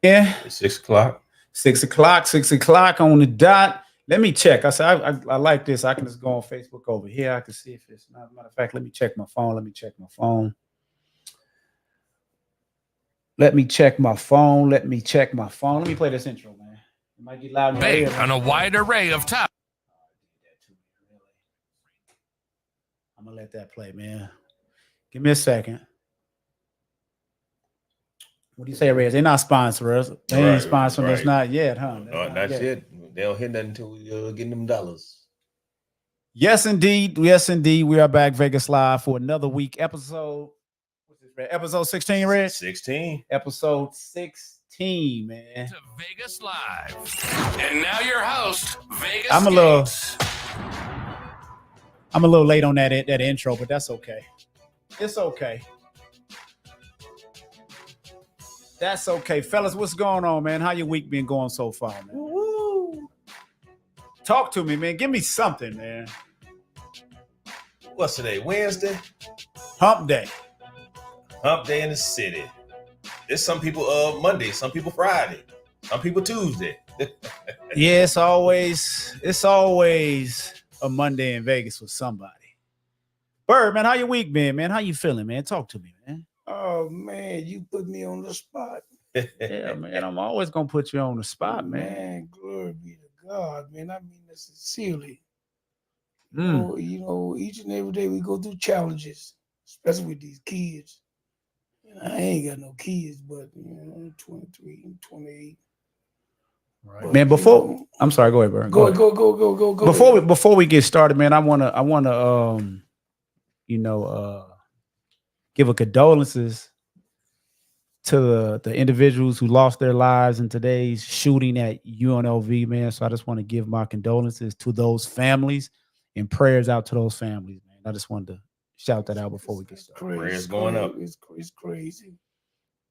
Yeah, It's 6 o'clock. 6 o'clock, 6 o'clock on the dot. Let me check. I said I like this. I can just go on Facebook over here. I can see if it's not. Matter of fact, let me check my phone. Let me check my phone. Let me check my phone. Let me check my phone. Let me play this intro, man. It might get loud in your ears. On a wide array of topics. I'm gonna let that play, man. Give me a second. What do you say, Rez? They're not sponsoring us. They ain't sponsoring us not yet, huh? No, not yet. They don't hit nothing until we get them dollars. Yes, indeed. Yes, indeed. We are back Vegas Live for another week episode. What's this, Red? Episode 16, Red? 16. Episode 16, man. To Vegas Live. And now your host, Vegas I'm a little late on that intro, but that's okay. It's okay. That's okay. Fellas, what's going on, man? How your week been going so far, man? Woo-hoo. Talk to me, man. Give me something, man. What's today? Wednesday? Hump day. Hump day in the city. There's some people Monday, some people Friday, some people Tuesday. Yeah, it's always a Monday in Vegas with somebody. Bird, man, how your week been, man? How you feeling, man? Talk to me, man. Oh man, you put me on the spot. Yeah, man, I'm always gonna put you on the spot, man. Man, glory be to God, man. I mean that sincerely. Mm. You know, each and every day we go through challenges, especially with these kids. I ain't got no kids, but I'm 23 and 28. Right. But, Man, I'm sorry, go ahead, Bird. Go. Before we get started, man, I wanna give a condolences to the individuals who lost their lives in today's shooting at UNLV, man. So I just want to give my condolences to those families and prayers out to those families, man. I just wanted to shout that out before we get started. Prayers going up. It's crazy.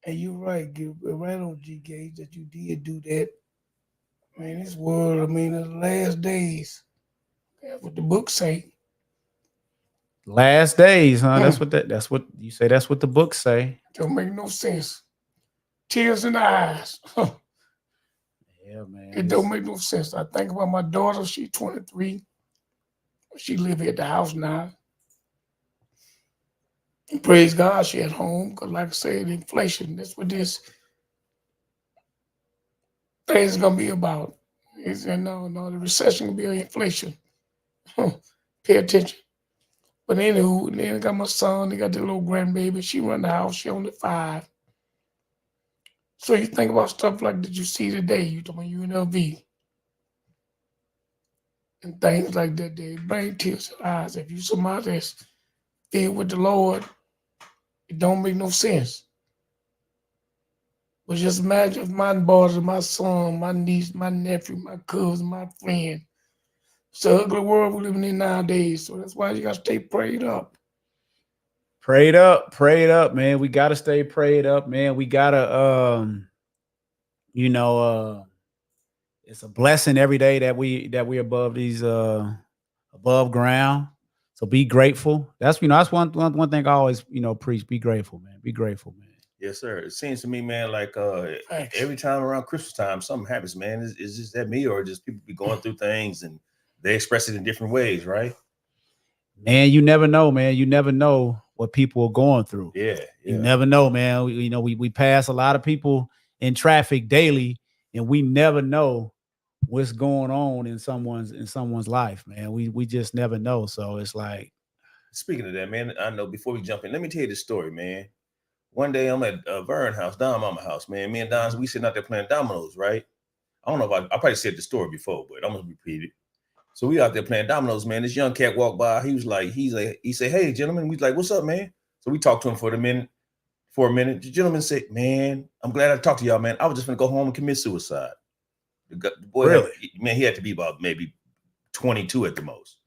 And you're right, right on G Gage that you did do that. Man, this world, I mean, the last days, that's what the book say. Last days, huh? That's what you say. That's what the books say. Don't make no sense. Tears in the eyes. Yeah, man. It don't make no sense. I think about my daughter. She's 23. She live at the house now. And praise God, she at home. Because like I said, inflation, that's what this thing is going to be about. No, the recession will be inflation. Pay attention. But anywho, then I got my son, they got the little grandbaby. She run the house, she only 5. So you think about stuff like that you see today, you talking about UNLV. And things like that, they bring tears to the eyes. If you somebody that's filled with the Lord, it don't make no sense. But just imagine if my daughter, my son, my niece, my nephew, my cousin, my friend. It's an ugly world we're living in nowadays. So that's why you got to stay prayed up. Prayed up, man. We got to stay prayed up, man. We got to, it's a blessing every day that we above these, above ground. So be grateful. That's one thing I always, preach. Be grateful, man. Be grateful, man. Yes, sir. It seems to me, man, like every time around Christmas time, something happens, man. Is just that me or just people be going through things and they express it in different ways, right? Man, you never know, man. You never know what people are going through. Yeah. You never know, man. We pass a lot of people in traffic daily, and we never know what's going on in someone's life, man. We just never know. So it's like, speaking of that, man, I know before we jump in, let me tell you this story, man. One day I'm at Vern house, Don Mama house, man. Me and Don, we sitting out there playing dominoes, right? I don't know if I probably said the story before, but I'm gonna repeat it. So we out there playing dominoes, man. This young cat walked by. He said, "Hey, gentlemen." We like, "What's up, man?" So we talked to him for a minute. The gentleman said, "Man, I'm glad I talked to y'all, man. I was just gonna go home and commit suicide." The boy, really? He had to be about maybe 22 at the most.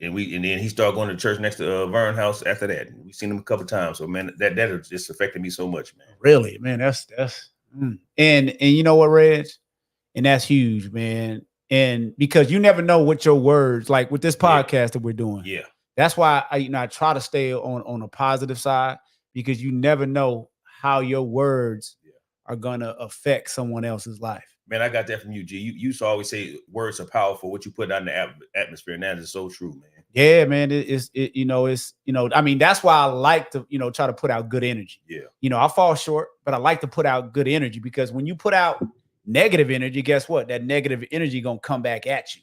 And then he started going to church next to Vern house after that. We seen him a couple times. So man, that just affected me so much, man. Really, man. That's and you know what, Reg? And that's huge, man. And because you never know what your words, like with this podcast that we're doing. Yeah. That's why I try to stay on a positive side, because you never know how your words are gonna affect someone else's life. Man, I got that from you, G. You used to always say words are powerful. What you put out in the atmosphere, and that is so true, man. Yeah, man. I mean, that's why I like to, try to put out good energy. Yeah. I fall short, but I like to put out good energy, because when you put out negative energy, guess what? That negative energy gonna come back at you.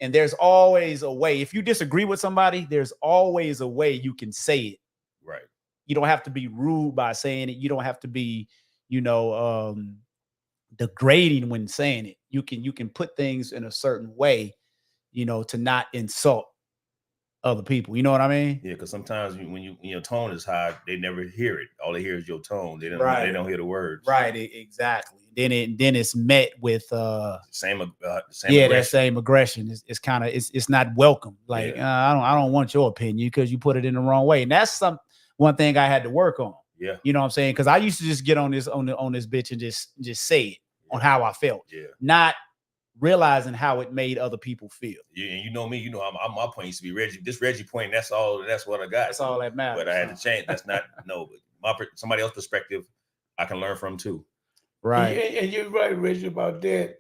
And there's always a way. If you disagree with somebody, there's always a way you can say it. Right. You don't have to be rude by saying it. You don't have to be, degrading when saying it. You can put things in a certain way, to not insult other people. You know what I mean? Yeah, because sometimes when your tone is high, they never hear it. All they hear is your tone. They don't. Right. They don't hear the words. Right. Exactly. Then it's met with Same that aggression. same aggression. It's kind of it's not welcome. Like I don't want your opinion because you put it in the wrong way. And that's one thing I had to work on. Yeah. You know what I'm saying? Because I used to just get on this bitch and just say it on how I felt. Yeah. Not realizing how it made other people feel. Yeah, and you know me, I'm my point used to be Reggie. This Reggie point, that's what I got. That's all that matters. But I had to change. That's not but somebody else's perspective I can learn from too. Right. And you're right, Reggie, about that.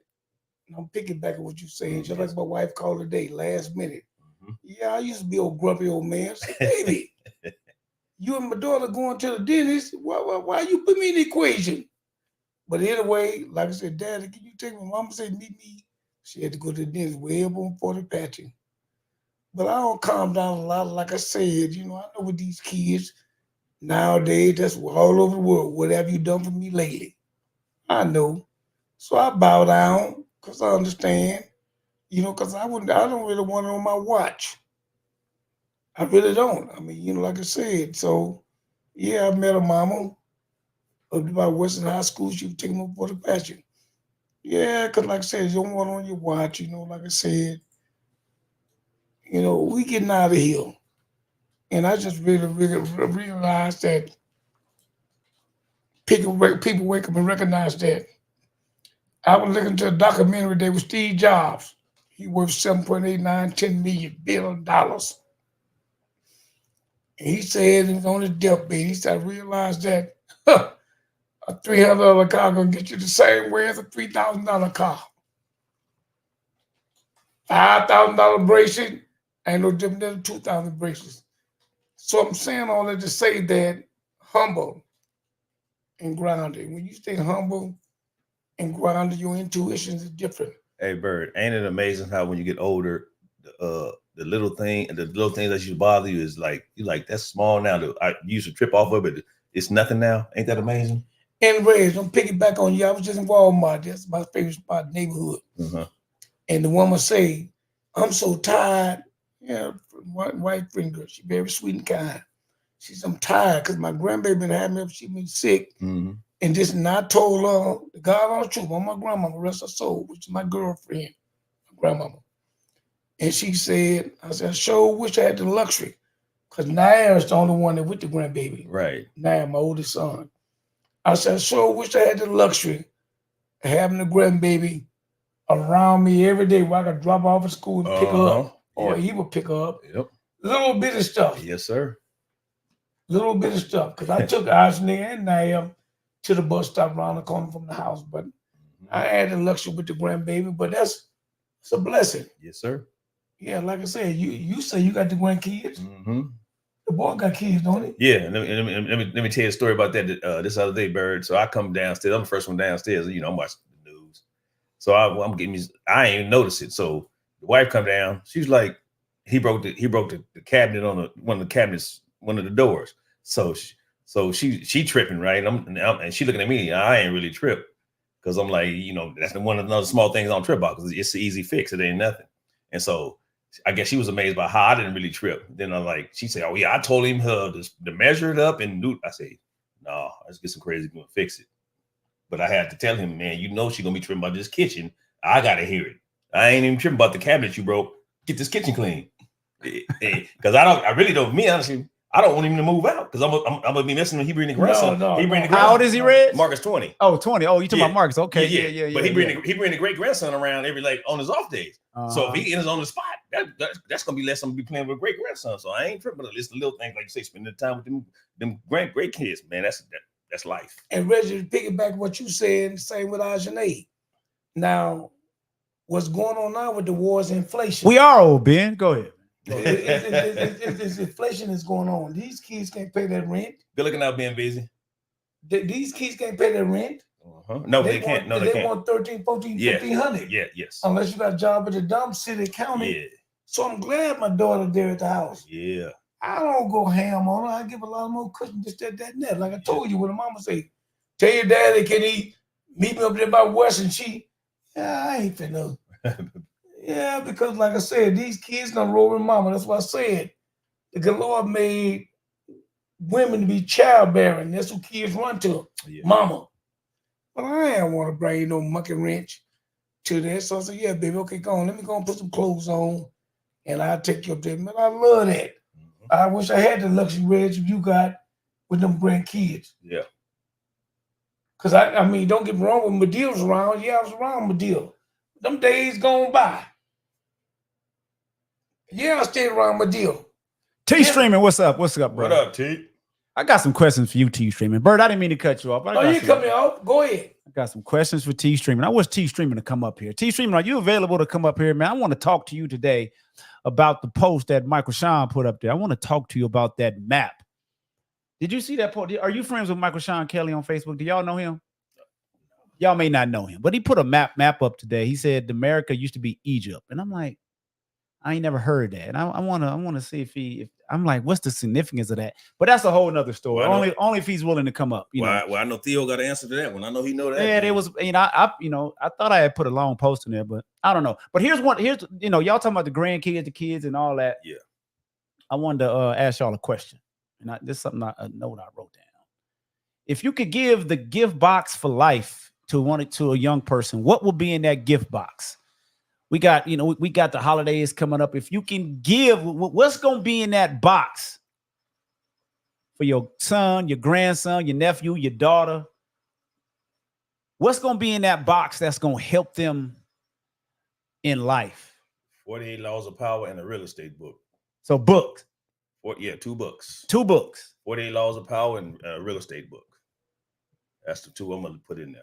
I'm picking back on what you're saying. Just like my wife called today, last minute. Mm-hmm. Yeah, I used to be old grumpy old man. I said, baby, you and my daughter going to the dentist. Why you put me in the equation? But anyway, like I said, Daddy, can you take my mama said meet me? She had to go to the dentist way up on 40 patching. But I don't calm down a lot. Like I said, I know with these kids nowadays, that's all over the world. What have you done for me lately? I know. So I bow down because I understand, because I don't really want it on my watch. I really don't. I mean, like I said, so yeah, I met a mama up about Western High School. She was taking me for the passion. Yeah, because like I said, you don't want it on your watch, like I said, we getting out of here. And I just really, really realized that people wake up and recognize that. I was looking to a documentary there with Steve Jobs. He worth $7.89, $10 billion. And he said he was on his deathbed. He said, I realized that a $300 car gonna get you the same way as a $3,000 car. $5,000 bracelet ain't no different than $2,000 bracelets. So I'm saying all that to say that humble and grounded. When you stay humble and grounded, your intuition is different. Hey, Bird, ain't it amazing how when you get older, the little things that used to bother you is like that's small now. I used to trip off of it. It's nothing now. Ain't that amazing? Anyways, I'm picking back on you. I was just in Walmart. That's my favorite spot in the neighborhood. Uh-huh. And the woman say, I'm so tired. White friend girl. She very sweet and kind. She said, I'm tired because my grandbaby been having me up. She been sick. Mm-hmm. And just not told her the God honest truth. I'm my grandmama, rest her soul, which is my girlfriend, my grandmama. And she said, I sure wish I had the luxury. Because Nair is the only one that with the grandbaby. Right. Nair, my oldest son. I said, I sure wish I had the luxury of having a grandbaby around me every day where I could drop off at school and pick her up. Or he would pick her up. Yep. Little bit of stuff. Yes, sir. Little bit of stuff. Because I took Ashley and Nair to the bus stop around the corner from the house. But I had the luxury with the grandbaby. But it's a blessing. Yes, sir. Yeah, like I said, you say you got the grandkids. Mm-hmm. The boy got kids, don't he? Yeah, let me tell you a story about that this other day, Bird. So I come downstairs. I'm the first one downstairs. I'm watching the news. So I'm getting these. I ain't even notice it. So the wife come down. She's like, he broke the cabinet on one of the doors. So she tripping, right? And she looking at me. I ain't really tripped because I'm like, that's one of those small things I don't trip about because it's an easy fix. It ain't nothing. And so I guess she was amazed by how I didn't really trip. Then she said, oh yeah, I told him to measure it up and do. I say, no, let's get some crazy and fix it. But I had to tell him, man, she gonna be tripping about this kitchen. I gotta hear it. I ain't even tripping about the cabinet you broke. Get this kitchen clean. Because I really don't. Me honestly, I don't want him to move out because I'm gonna be messing with he bring the grandson. How old is he, Reg? Marcus 20. Oh, 20. Oh, you talking about Marcus? Okay, yeah. But he bring the great grandson around every on his off days. So if he is on the spot, that's gonna be less. I'm gonna be playing with great grandson. So I ain't tripping. It's the little things like you say, spending the time with them great kids, man. That's life. And Reggie, to piggyback what you said, same with Ajane. Now, what's going on now with the wars, inflation? We are old, Ben. Go ahead. It's inflation is going on. These kids can't pay their rent. Good looking out, being busy. These kids can't pay their rent. No, they can't. No, they can't. Want 13, 14, Yeah. 1500. Yeah, yes. Unless you got a job at the dump city county. Yeah, So I'm glad my daughter there at the house. yeah. I don't go ham on her. I give a lot more cushion, this, that, and that. Like I told you, when the mama say, tell your daddy, can he meet me up there by West? And she, yeah, I ain't finna. Yeah, because like I said, these kids done roll with mama. That's what I said. The good Lord made women to be childbearing. That's what kids run to, mama. But I ain't want to bring no monkey wrench to that. So I said, yeah, baby, okay, go on. Let me go and put some clothes on, and I'll take you up there. Man, I love that. I wish I had the luxury, Reg, you got with them grandkids. Yeah. Because, I mean, don't get me wrong, when Medill was around, yeah, I was around Medill. Them days gone by. Yeah, I stayed around Medill. T Streaming, what's up? What's up, bro? What up, T? I got some questions for you, T Streaming. Bird, I didn't mean to cut you off. You cut me off. Go ahead. I got some questions for T Streaming. I wish T Streaming to come up here. T Streaming, are you available to come up here, man? I want to talk to you today about the post that Michael Sean put up there. I want to talk to you about that map. Did you see that post? Are you friends with Michael Sean Kelly on Facebook? Do y'all know him? Y'all may not know him, but he put a map up today. He said America used to be Egypt, and I'm like, I ain't never heard that. And I want to see if I'm like, what's the significance of that? But that's a whole nother story. Well, only if he's willing to come up. You know. Well, I know Theo got an answer to that one. I know he know that. Yeah, it was. I thought I had put a long post in there, but I don't know. But here's y'all talking about the grandkids, the kids, and all that. Yeah. I wanted to ask y'all a question, and this is something a note I wrote down. If you could give the gift box for life to a young person, what will be in that gift box? We got the holidays coming up. If you can give, what's going to be in that box for your son, your grandson, your nephew, your daughter? What's going to be in that box that's going to help them in life? 48 Laws of Power and a real estate book. So books. 2 books. 2 books. 48 Laws of Power and a real estate book. That's the 2 I'm going to put in there.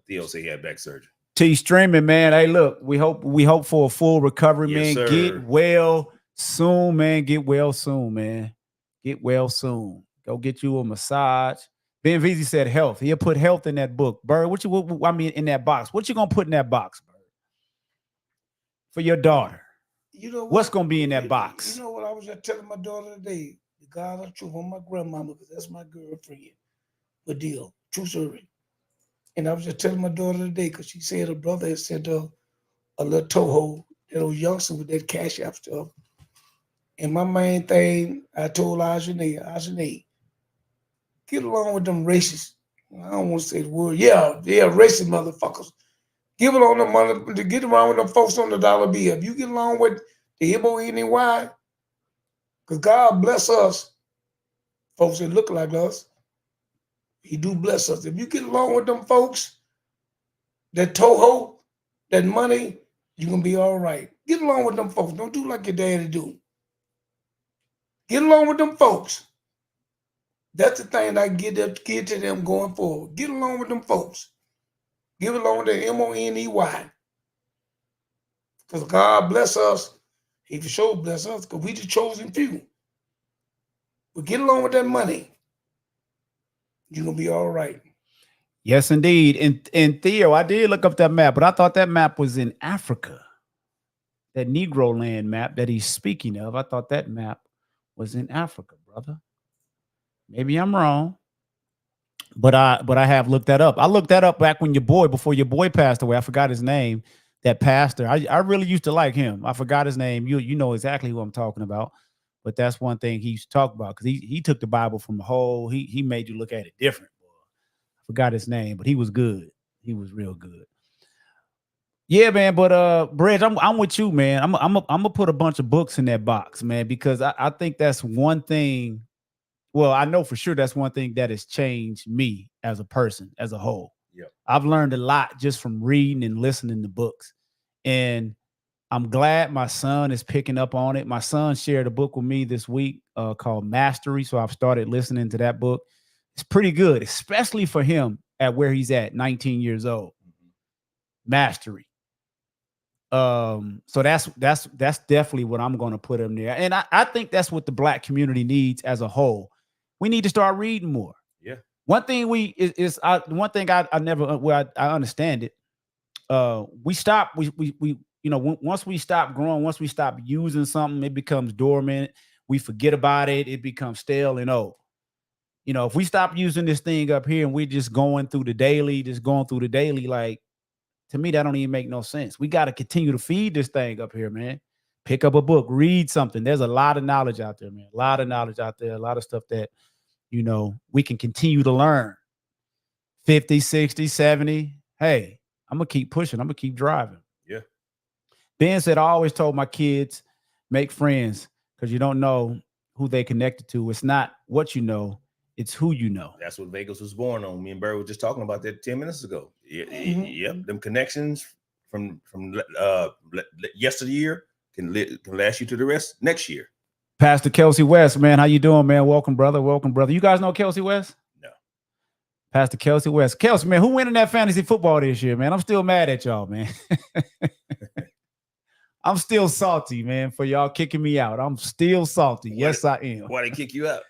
Theo said he had back surgery. T Streaming, man. Hey, look, we hope for a full recovery, Yes, man. sir. Get well soon, man. Get well soon, man. Get well soon. Go get you a massage. Ben Veazey said health. He'll put health in that book. Bird, in that box. What you gonna put in that box, Bird? For your daughter. You know what's gonna be in that box? You know what I was just telling my daughter today? The God of truth on my grandmama, because that's my girlfriend. Medill, true story. And I was just telling my daughter today, because she said her brother had sent her a little Toho, that old youngster with that Cash App stuff. And my main thing, I told Ajane, get along with them racists. I don't want to say the word. Yeah, racist motherfuckers. Give it on the money to get around with them folks on the dollar bill. If you get along with the MONEY, because God bless us, folks that look like us. He do bless us. If you get along with them folks, that Toho, that money, you're going to be all right. Get along with them folks. Don't do like your daddy do. Get along with them folks. That's the thing I get to them going forward. Get along with them folks. Get along with the MONEY. Because God bless us. He for sure bless us because we the chosen few. But get along with that money. You're going to be all right. Yes, indeed. And Theo, I did look up that map, but I thought that map was in Africa. That Negro land map that he's speaking of, I thought that map was in Africa, brother. Maybe I'm wrong, but I have looked that up. I looked that up back when before your boy passed away. I forgot his name. That pastor, I really used to like him. I forgot his name. You know exactly who I'm talking about. But that's one thing he used to talk about, because he took the Bible from a whole, he made you look at it different. I forgot his name, but he was good. He was real good. Yeah, man. But Bridge, I'm with you, man. I'm gonna put a bunch of books in that box, man, because I think that's one thing. Well, I know for sure that's one thing that has changed me as a person, as a whole. Yeah. I've learned a lot just from reading and listening to books. And I'm glad my son is picking up on it. My son shared a book with me this week called Mastery. So I've started listening to that book. It's pretty good, especially for him at where he's at, 19 years old. Mastery. So that's definitely what I'm going to put him there. And I think that's what the Black community needs as a whole. We need to start reading more. Yeah. One thing one thing I never, well, I understand it. Once we stop growing, once we stop using something, it becomes dormant. We forget about it. It becomes stale and old. If we stop using this thing up here and we're just going through the daily, like, to me, that don't even make no sense. We got to continue to feed this thing up here, man. Pick up a book, read something. There's a lot of knowledge out there, man. A lot of knowledge out there, a lot of stuff that, we can continue to learn. 50, 60, 70. Hey, I'm going to keep pushing. I'm going to keep driving. Yeah. Ben said, I always told my kids, make friends because you don't know who they connected to. It's not what you know, it's who you know. That's what Vegas was born on. Me and Barry were just talking about that 10 minutes ago. Yep. Them connections from yesteryear can last you to the rest next year. Pastor Kelsey West, man, how you doing, man? Welcome, brother. Welcome, brother. You guys know Kelsey West? No. Pastor Kelsey West. Kelsey, man, who winning that fantasy football this year, man? I'm still mad at y'all, man. I'm still salty, man, for y'all kicking me out. I'm still salty. Yes, I am. Why they kick you out?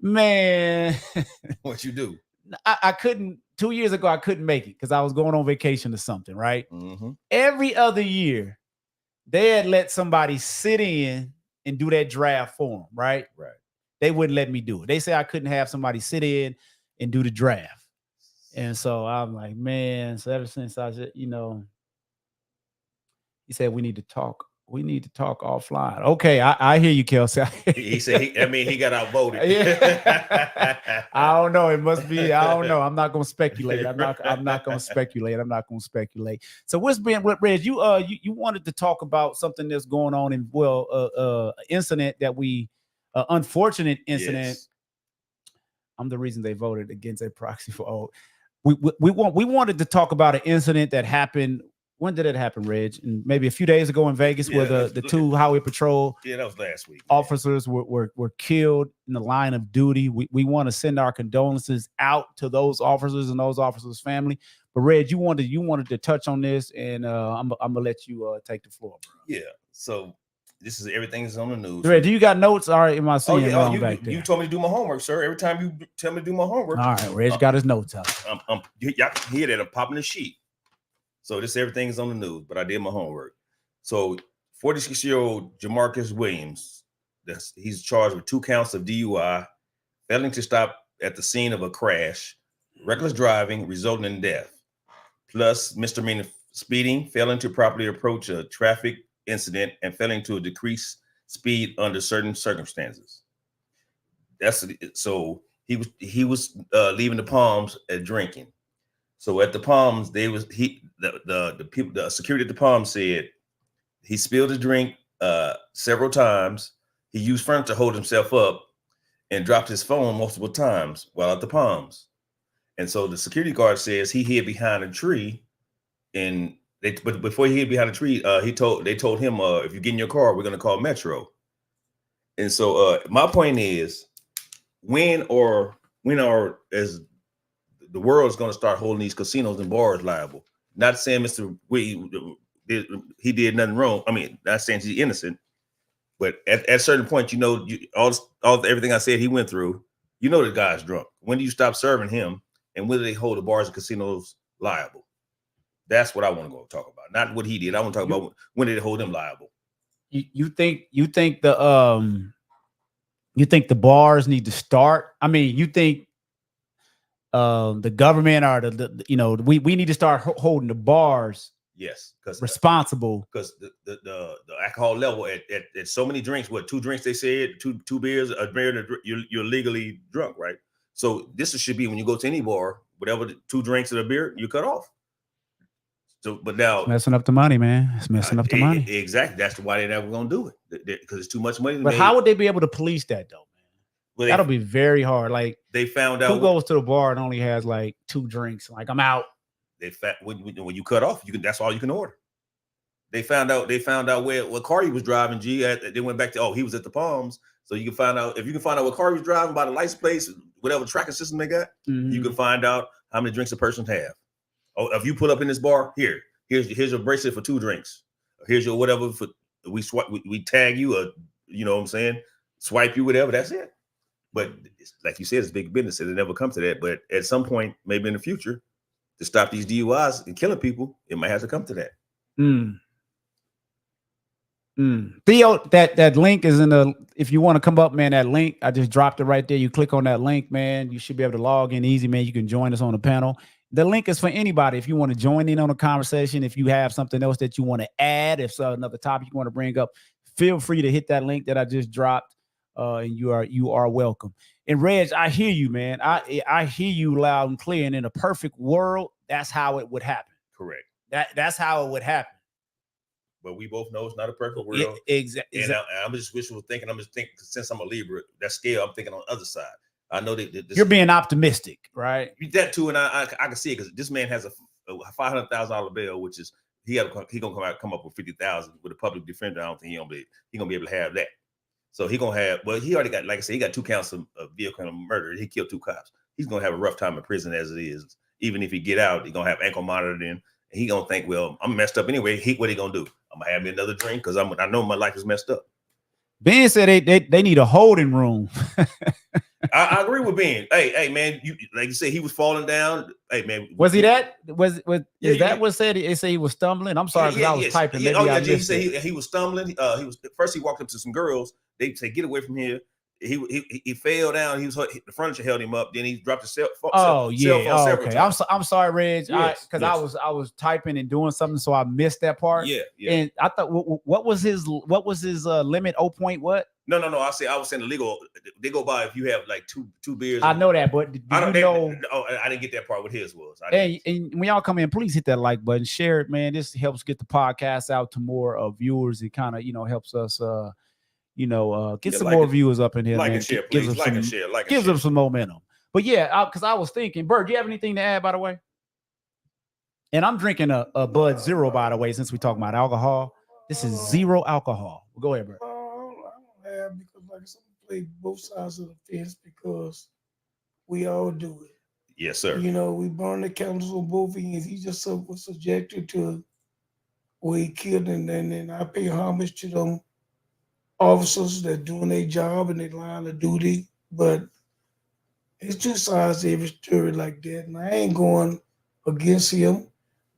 Man. What you do? I couldn't, 2 years ago, I couldn't make it because I was going on vacation or something, right? Mm-hmm. Every other year, they had let somebody sit in and do that draft for them, right? Right. They wouldn't let me do it. They say I couldn't have somebody sit in and do the draft. And so I'm like, man, so ever since I said, he said, we need to talk. We need to talk offline. Okay, I hear you, Kelsey. He said, he got outvoted. Yeah. I don't know. It must be. I don't know. I'm not going to speculate. I'm not going to speculate. So what's been with Reg? You wanted to talk about something that's going on in incident that unfortunate incident. Yes. I'm the reason they voted against a proxy for. We wanted to talk about an incident that happened. When did it happen, Reg? And maybe a few days ago in Vegas, where the two highway patrol that was last week. Officers were killed in the line of duty. We want to send our condolences out to those officers and those officers' family. But Reg, you wanted to touch on this, and I'm gonna let you take the floor, bro. Yeah. So this is everything is on the news. Reg, do you got notes? All right, am I seeing wrong back there? You told me to do my homework, sir. Every time you tell me to do my homework. All right, Reg got his notes out. Y'all can hear that I'm popping the sheet. So this everything is on the news, but I did my homework. So 46-year-old Jamarcus Williams, he's charged with 2 counts of DUI, failing to stop at the scene of a crash, reckless driving resulting in death, plus misdemeanor speeding, failing to properly approach a traffic incident, and failing to decrease speed under certain circumstances. So he was leaving the Palms at drinking. So at the Palms, the people, the security at the Palms said he spilled his drink several times. He used furniture to hold himself up and dropped his phone multiple times while at the Palms. And so the security guard says he hid behind a tree, but before he hid behind a tree, they told him, if you get in your car, we're going to call Metro. And so my point is, when as the world is going to start holding these casinos and bars liable. Not saying Mr. he did nothing wrong. I mean, not saying he's innocent, but at a certain point, everything I said he went through, the guy's drunk. When do you stop serving him? And when do they hold the bars and casinos liable? That's what I want to go talk about. Not what he did. I want to talk about when did they hold him liable. You think the bars need to start? I mean, you think the government or we need to start holding the bars, yes, because responsible, because the alcohol level at so many drinks, 2 drinks they said, two beers, a beer, you're legally drunk, right? So this should be when you go to any bar, whatever, 2 drinks and a beer, you cut off. So, but now it's messing up the money, man. It's messing up the money. Exactly. That's why they're never gonna do it, because it's too much money. But how would they be able to police that though? Well, that'll be very hard. Like, they found out who goes to the bar and only has like 2 drinks. Like, I'm out. When you cut off, that's all you can order. They found out what car he was driving. They went back to, he was at the Palms. So you can find out if you can find out what car he was driving by the license plates, whatever tracking system they got. Mhm. You can find out how many drinks a person have. Oh, if you pull up in this bar, here's your bracelet for 2 drinks. Here's your whatever for we tag you or you know what I'm saying, swipe you, whatever. That's it. But like you said, it's big business. It never comes to that. But at some point, maybe in the future, to stop these DUIs and killing people, it might have to come to that. Theo, that link is in the. If you want to come up, man, that link I just dropped it right there. You click on that link, man. You should be able to log in easy, man. You can join us on the panel. The link is for anybody. If you want to join in on the conversation, if you have something else that you want to add, if so, another topic you want to bring up, feel free to hit that link that I just dropped. And you are welcome. And Reg, I hear you, man. I hear you loud and clear. And in a perfect world, that's how it would happen. Correct. That's how it would happen. But we both know it's not a perfect world. Exactly. And I'm just wishful thinking. I'm just thinking since I'm a Libra, that scale, I'm thinking on the other side. I know that you're being optimistic, right? That too, and I can see it because this man has a $500,000 bail, which is he gonna come up with 50,000 with a public defender. I don't think he gonna be able to have that. So he gonna have, well, he already got, like I said, he got 2 counts of vehicle and murder. He killed 2 cops. He's gonna have a rough time in prison as it is. Even if he get out, he's gonna have ankle monitored in. And he gonna think, well, I'm messed up anyway. What he gonna do? I'm gonna have me another drink because I know my life is messed up. Ben said they need a holding room. I agree with Ben. Hey, man, you like you said, he was falling down. Hey, man, was he that? Is yeah. That what said? They say he was stumbling. I'm sorry because I was typing. He said he was stumbling. He walked up to some girls. They say, "Get away from here." He fell down. The furniture held him up. Then he dropped his cell phone. Okay. I'm sorry, Reg. Yes, because I was typing and doing something, so I missed that part. Yeah. And I thought, what was his limit? 0 point what? No. I was saying the legal. They go by if you have like two beers. I know that, but I didn't get that part. What his was. And when y'all come in, please hit that like button, share it, man. This helps get the podcast out to more viewers. It kind of helps us get some more viewers up in here. Like man. and share, please. Gives them some momentum. But yeah, because I was thinking, Bert, do you have anything to add, by the way? And I'm drinking a Bud Zero, by the way, since we talking about alcohol. This is 0 alcohol. Go ahead, Bert. I don't have because like I play both sides of the fence because we all do it. Yes, sir. We burn the candles on both ends. He just was subjected to what he killed, and then I pay homage to them officers that doing their job and their line of duty. But it's 2 sides to every story like that, and I ain't going against him.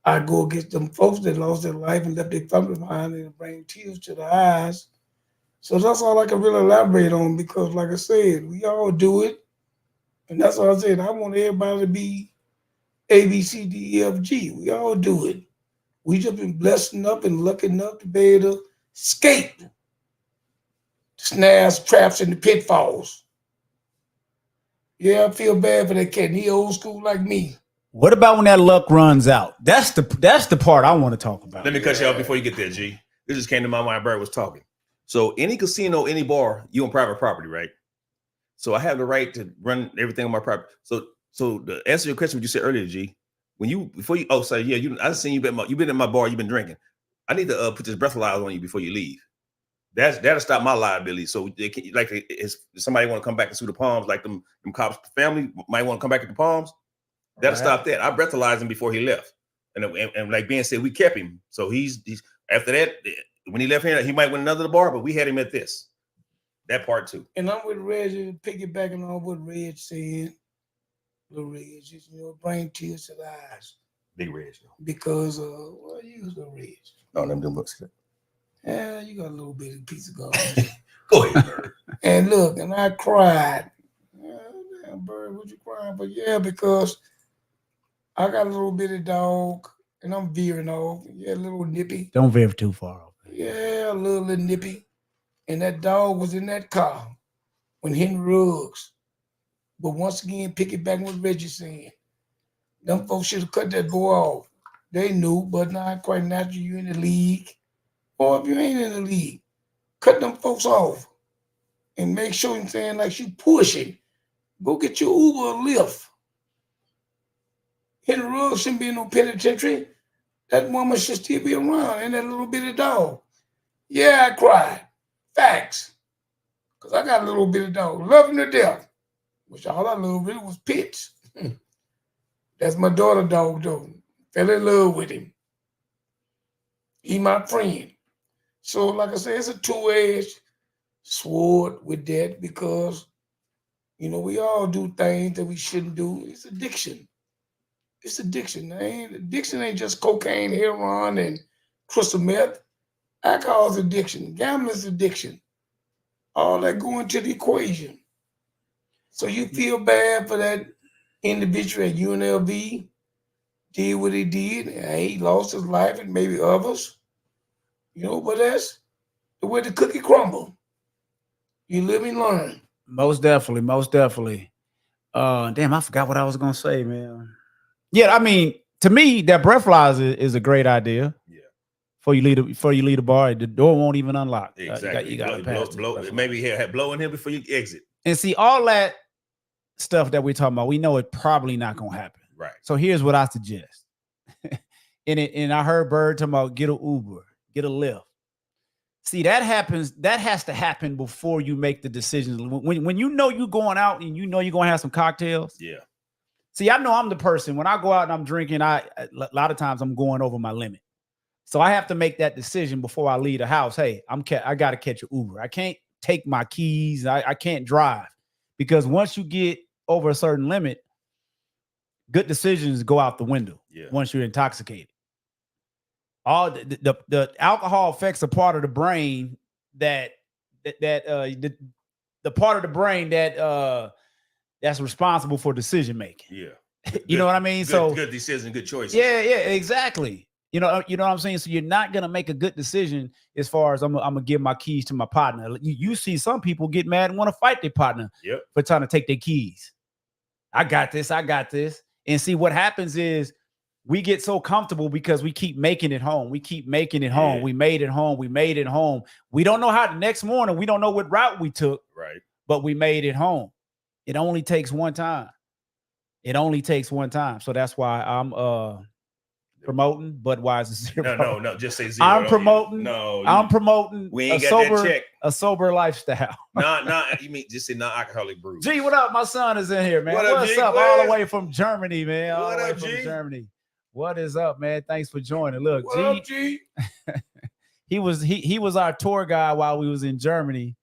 I go against them folks that lost their life and left their family behind and bring tears to their eyes. So that's all I can really elaborate on because, like I said, we all do it. And that's what I said. I want everybody to be A, B, C, D, E, F, G. We all do it. We just been blessed enough and lucky enough to be able to escape the snares, traps, and the pitfalls. Yeah, I feel bad for that cat. He old school like me. What about when that luck runs out? That's the part I want to talk about. Let me cut you off before you get there, G. This just came to my mind. Bird was talking. So any casino, any bar, you on private property, right? So I have the right to run everything on my property. So to answer your question, what you said earlier, G, I seen you've been in my bar, you've been drinking. I need to put this breathalyzer on you before you leave. That'll stop my liability. So if somebody want to come back and sue the Palms, like them cops' family might want to come back at the Palms. That'll stop that. I breathalyzed him before he left, and like Ben said, we kept him. So he's after that. When he left here, he might win another bar, but we had him at this. That part too. And I'm with Reg, piggybacking on what Reg said. Little Reg, bring tears to the eyes. Big Reg. Because you was a Reg. Oh, them books. Yeah, you got a little bit of piece of gum. Go ahead, Bird. And look, and I cried. Damn, Bird, what you crying for? Yeah, because I got a little bit of dog, and I'm veering off. Yeah, a little nippy. Don't veer too far off. Yeah, a little nippy. And that dog was in that car when Henry Ruggs. But once again, piggyback what Reggie saying. Them folks should have cut that boy off. They knew, but not quite natural. You in the league. Or if you ain't in the league, cut them folks off. And make sure you're saying like you pushing. Go get your Uber or Lyft. Henry Ruggs shouldn't be in no penitentiary. That woman should still be around and that little bitty dog. Yeah, I cried. Facts. Because I got a little bit of dog. Love him to death. Which all I love really was Pitch. That's my daughter dog, though. Fell in love with him. He my friend. So, like I said, it's a two-edged sword with that because, you know, we all do things that we shouldn't do. It's addiction. It's addiction. Addiction ain't just cocaine, heroin, and crystal meth. Alcohol is addiction. Gambling is addiction. All that go into the equation. So you feel bad for that individual at UNLV, did what he did, and he lost his life, and maybe others. You know, but that's the way the cookie crumble. You live and learn. Most definitely, most definitely. Damn, I forgot what I was gonna say, man. Yeah, I mean, to me, that breathalyzer is a great idea. Yeah. Before you leave the bar, the door won't even unlock. Exactly. You got to pass. Maybe blow in here before you exit. And see, all that stuff that we're talking about, we know it probably not gonna happen. Right. So here's what I suggest. And I heard Bird talking about get an Uber, get a Lyft. See, that happens. That has to happen before you make the decisions. When you know you're going out and you know you're gonna have some cocktails. Yeah. See, I know I'm the person when I go out and I'm drinking. A lot of times I'm going over my limit, so I have to make that decision before I leave the house. Hey, I got to catch an Uber. I can't take my keys. I can't drive because once you get over a certain limit, good decisions go out the window. Yeah. Once you're intoxicated. All the alcohol affects a part of the brain the part of the brain that's responsible for decision making. Yeah. You know what I mean? Good decision, good choices. Yeah, exactly. You know what I'm saying? So you're not gonna make a good decision as far as I'm gonna give my keys to my partner. You see some people get mad and want to fight their partner for trying to take their keys. I got this. And see what happens is we get so comfortable because we keep making it home. We keep making it home. We made it home. We made it home. We don't know how the next morning, we don't know what route we took, right? But we made it home. It only takes one time. So that's why I'm promoting Budweiser Zero. No, just say zero. I'm promoting we ain't got that check. A sober lifestyle. You mean just say non-alcoholic brew. G, what up? My son is in here, man. What's up? All the way from Germany, man. All the way from Germany. What is up, man? Thanks for joining. Look, G. he was our tour guide while we was in Germany.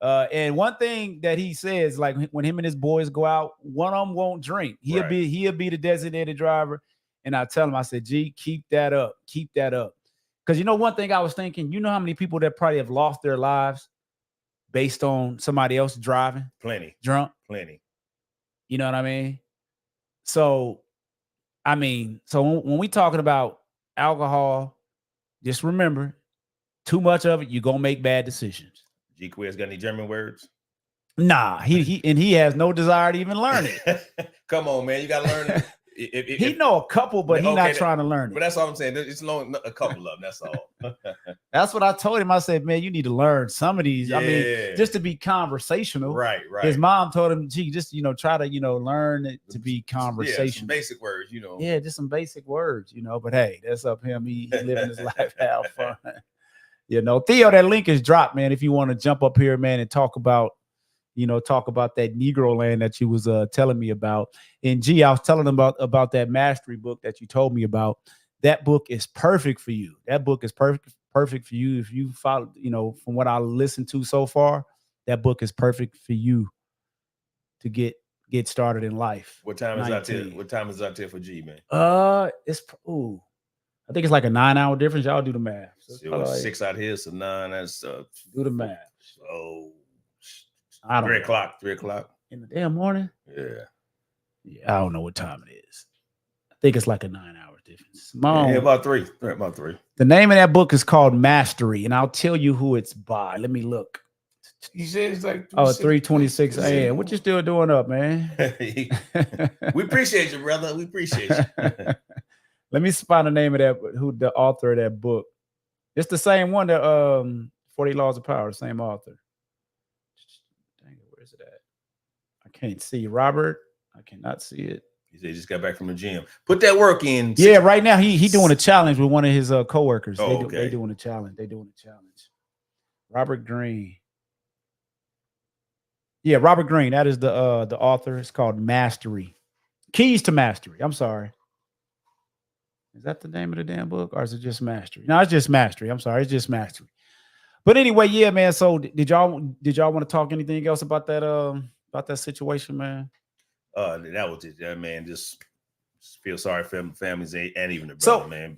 And one thing that he says, like when him and his boys go out, one of them won't drink. He'll be the designated driver. And I tell him, I said, G, keep that up. Because you know, one thing I was thinking, you know how many people that probably have lost their lives based on somebody else driving? Plenty. Drunk? Plenty. You know what I mean? So when we talking about alcohol, just remember, too much of it, you're going to make bad decisions. G Quiz got any German words? Nah, he has no desire to even learn it. Come on, man. You got to learn it. He know a couple, but he's not trying to learn it. But that's all I'm saying. It's a couple of them. That's all. That's what I told him. I said, man, you need to learn some of these. Yeah. I mean, just to be conversational. Right. His mom told him, gee, just, try to, learn it to be conversational. Yeah, some basic words, Yeah, just some basic words, but hey, that's up him. He living his life, have fun. Theo, that link is dropped, man. If you want to jump up here, man, and talk about that Negro land that you was telling me about. And G, I was telling them about that mastery book that you told me about. That book is perfect for you. That book is perfect for you. If you follow, from what I listened to so far, that book is perfect for you to get started in life. What time is out there? What time is out there for G, man? I think it's like a 9-hour difference. Y'all do the math. So 6 out here, so 9. That's do the math. So I don't 3 o'clock in the damn morning. Yeah, I don't know what time it is. I think it's like a 9-hour difference. About three. The name of that book is called Mastery, and I'll tell you who it's by. Let me look. He said it's like 3:26 a.m. What you still doing up, man? We appreciate you, brother. We appreciate you. Let me find the name of who the author of that book. It's the same one that 40 Laws of Power, the same author. Dang it, where's it at? I can't see Robert. I cannot see it. He said he just got back from the gym. Put that work in. Yeah, right now he doing a challenge with one of his coworkers. They doing a challenge. Robert Greene. Yeah, Robert Greene. That is the author. It's called Mastery. Keys to Mastery. I'm sorry. Is that the name of the damn book, or is it just Mastery? No, it's just Mastery. I'm sorry, it's just Mastery. But anyway, yeah, man. So did y'all want to talk anything else about that situation, man? That was it, man. Just feel sorry for families and even the So brother, man.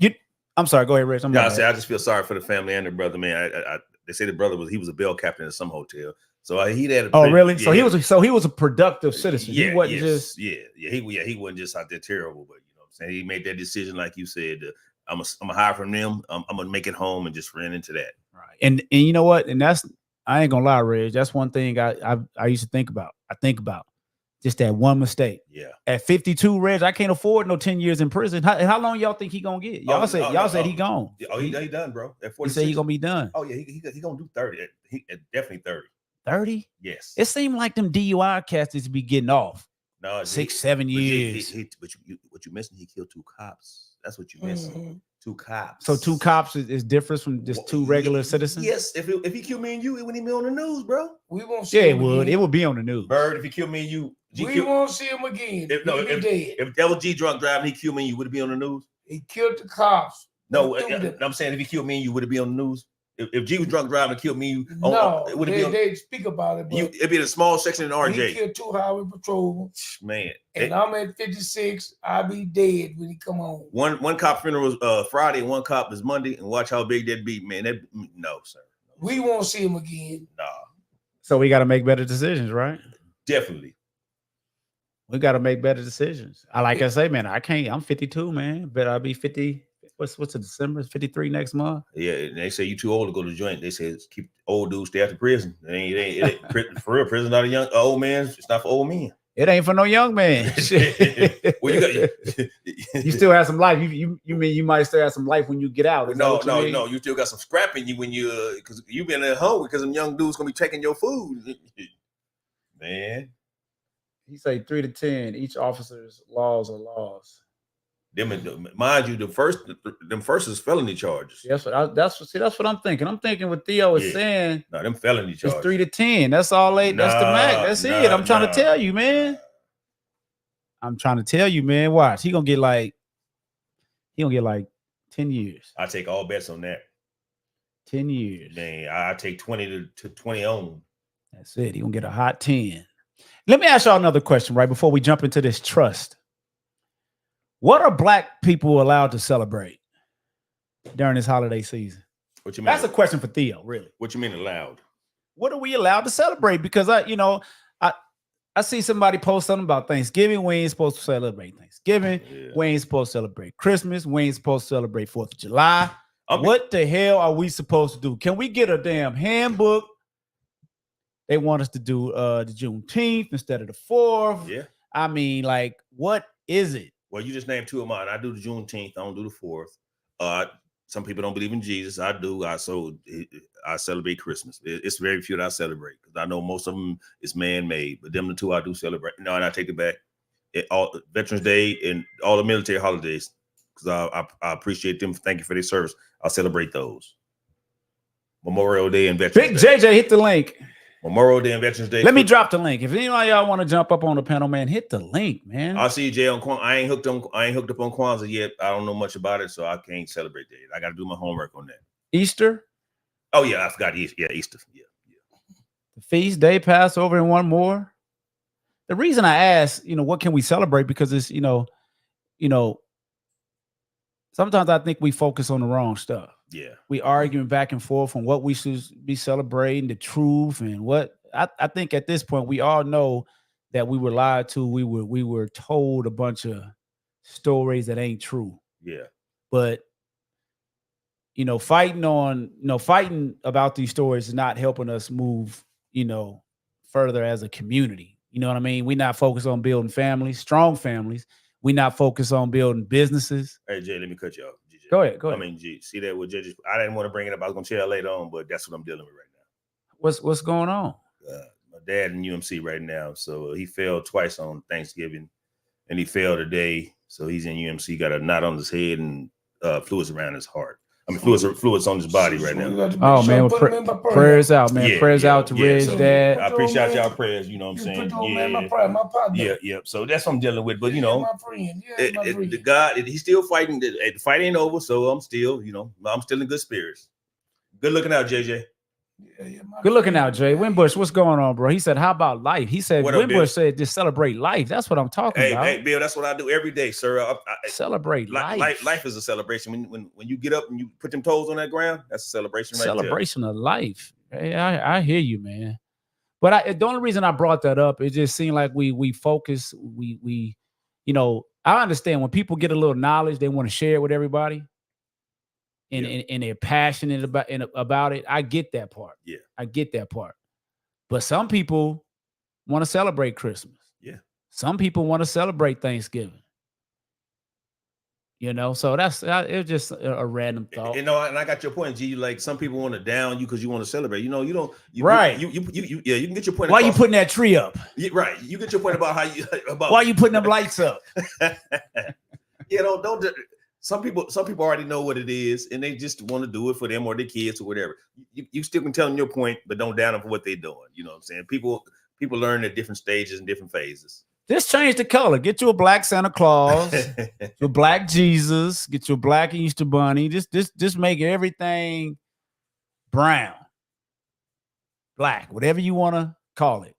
I'm sorry. Go ahead, Rich. I just feel sorry for the family and the brother, man. They say the brother was a bell captain at some hotel, so he had. Really? Yeah. So he was a productive citizen. Yeah, he wasn't just he wasn't just out there terrible, but you know what I'm saying, he made that decision, like you said. I'm gonna hire from them. I'm gonna make it home and just ran into that. right. And you know what? And that's, I ain't gonna lie, Reg. That's one thing I used to think about. I think about just that one mistake. Yeah. At 52, Reg, I can't afford no 10 years in prison. How long y'all think he gonna get? Y'all said he gone. Oh, he done, bro. At 46. He said he gonna be done. Oh yeah, he gonna do 30. He definitely 30. 30? Yes. It seemed like them DUI cats used to be getting off. No, 6-7 years. But what you missing? He killed 2 cops. That's what you missing. Mm-hmm. 2 cops. So 2 cops is different from just 2 regular citizens? Yes. If he killed me and you, it wouldn't even be on the news, bro. We won't see Yeah, it him would. again. It would be on the news. Bird, if he killed me and you, We won't see him again. If that was G drunk driving, he killed me and you, would it be on the news? He killed the cops. No, I'm saying if he killed me and you, would it be on the news? If G was drunk driving and killed me, they speak about it. But it'd be in a small section in RJ. He killed 2 highway patrolmen. Man, And I'm at 56. I'll be dead when he come home. One cop funeral was Friday, one cop is Monday, and watch how big that beat, man. No, sir. We won't see him again. Nah. So we got to make better decisions, right? Definitely. We got to make better decisions. I say, man, I can't. I'm 52, man. But I'll be 50. What's it, December? 53 next month. Yeah, and they say you too old to go to joint. They say keep old dudes stay after prison. It ain't for real. Prison not a old man. It's not for old men. It ain't for no young man. Well, you still have some life. You mean you might still have some life when you get out? No. You still got some scrap in you when you because you been at home because them young dudes gonna be taking your food, man. He say 3 to 10. Each officer's laws are laws. Mind you, them first is felony charges. That's what I'm thinking. I'm thinking what Theo is saying. No, them felony charges. It's 3 to 10. That's all that's the max. That's it. I'm trying to tell you, man. Watch. He gonna get like 10 years. I take all bets on that. 10 years. Man, I take 20 to 20 on. That's it. He gonna get a hot 10. Let me ask y'all another question, right? Before we jump into this trust. What are Black people allowed to celebrate during this holiday season? What you mean? That's a question for Theo, really. What you mean allowed? What are we allowed to celebrate? Because I see somebody post something about Thanksgiving. We ain't supposed to celebrate Thanksgiving. Yeah. We ain't supposed to celebrate Christmas. We ain't supposed to celebrate 4th of July. What the hell are we supposed to do? Can we get a damn handbook? They want us to do the Juneteenth instead of the 4th. Yeah. I mean, like, what is it? Well, you just named 2 of mine. I do the Juneteenth. I don't do the 4th. Some people don't believe in Jesus. I do. I celebrate Christmas. It's very few that I celebrate because I know most of them is man-made. But them the 2 I do celebrate. No, and I take it back. All Veterans Day and all the military holidays because I appreciate them. Thank you for their service. I'll celebrate those. Memorial Day and Veterans Day. Big JJ, hit the link. Memorial Day and Veterans Day. Let me drop the link. If any of y'all want to jump up on the panel, man, hit the link, man. I'll see you, Jay, on Kwanzaa. I ain't hooked up on Kwanzaa yet. I don't know much about it, so I can't celebrate that. I got to do my homework on that. Easter? Oh yeah, I forgot Easter. Yeah, Easter. Yeah. The feast day, Passover, and one more. The reason I asked, what can we celebrate? Because it's, sometimes I think we focus on the wrong stuff. Yeah. We arguing back and forth on what we should be celebrating, the truth, and what I think at this point we all know that we were lied to. We were told a bunch of stories that ain't true. Yeah. But fighting about these stories is not helping us move, further as a community. You know what I mean? We're not focused on building families, strong families. We're not focused on building businesses. Hey Jay, let me cut you off. Go ahead. I mean, see that with judges. I didn't want to bring it up. I was going to tell later on, but that's what I'm dealing with right now. What's going on? My dad in UMC right now. So he failed twice on Thanksgiving, and he failed today. So he's in UMC, got a knot on his head and fluids around his heart. I mean, fluids on his body right now. Oh man, well, prayers out, man. Yeah, Prayers out to Reg's so dad. I appreciate y'all prayers. You know what I'm saying? My partner. Yeah. So that's what I'm dealing with. But you know, my friend. Yeah, my friend. the God, he's still fighting. The fight ain't over, so I'm still, you know, I'm still in good spirits. Good looking out, JJ. Good looking out, Jay. Winbush, what's going on, bro? He said, how about life? He said, What up, Winbush said, just celebrate life. That's what I'm talking about. Hey, Bill, that's what I do every day, sir. I Celebrate life. Life is a celebration. When you get up and you put them toes on that ground, that's a celebration right Celebration of life. Hey, I hear you, man. But the only reason I brought that up, it just seemed like we focus, we you know, I understand when people get a little knowledge, they want to share it with everybody. And they're passionate about it. I get that part. Yeah. I get that part. But some people want to celebrate Christmas. Yeah. Some people want to celebrate Thanksgiving. You know, so it's just a random thought. You know, and I got your point, G. Like some people want to down you because you want to celebrate. You know, you don't. Right. You can get your point. Why you putting that tree up? Right. You get your point about how you about. Why you putting them lights up? You know, don't. Some people already know what it is, and they just want to do it for them or their kids or whatever. You still can tell them your point, but don't down them for what they're doing. You know what I'm saying? People learn at different stages and different phases. Just change the color. Get you a black Santa Claus, your black Jesus, get your black Easter Bunny. Just make everything brown, black, whatever you want to call it.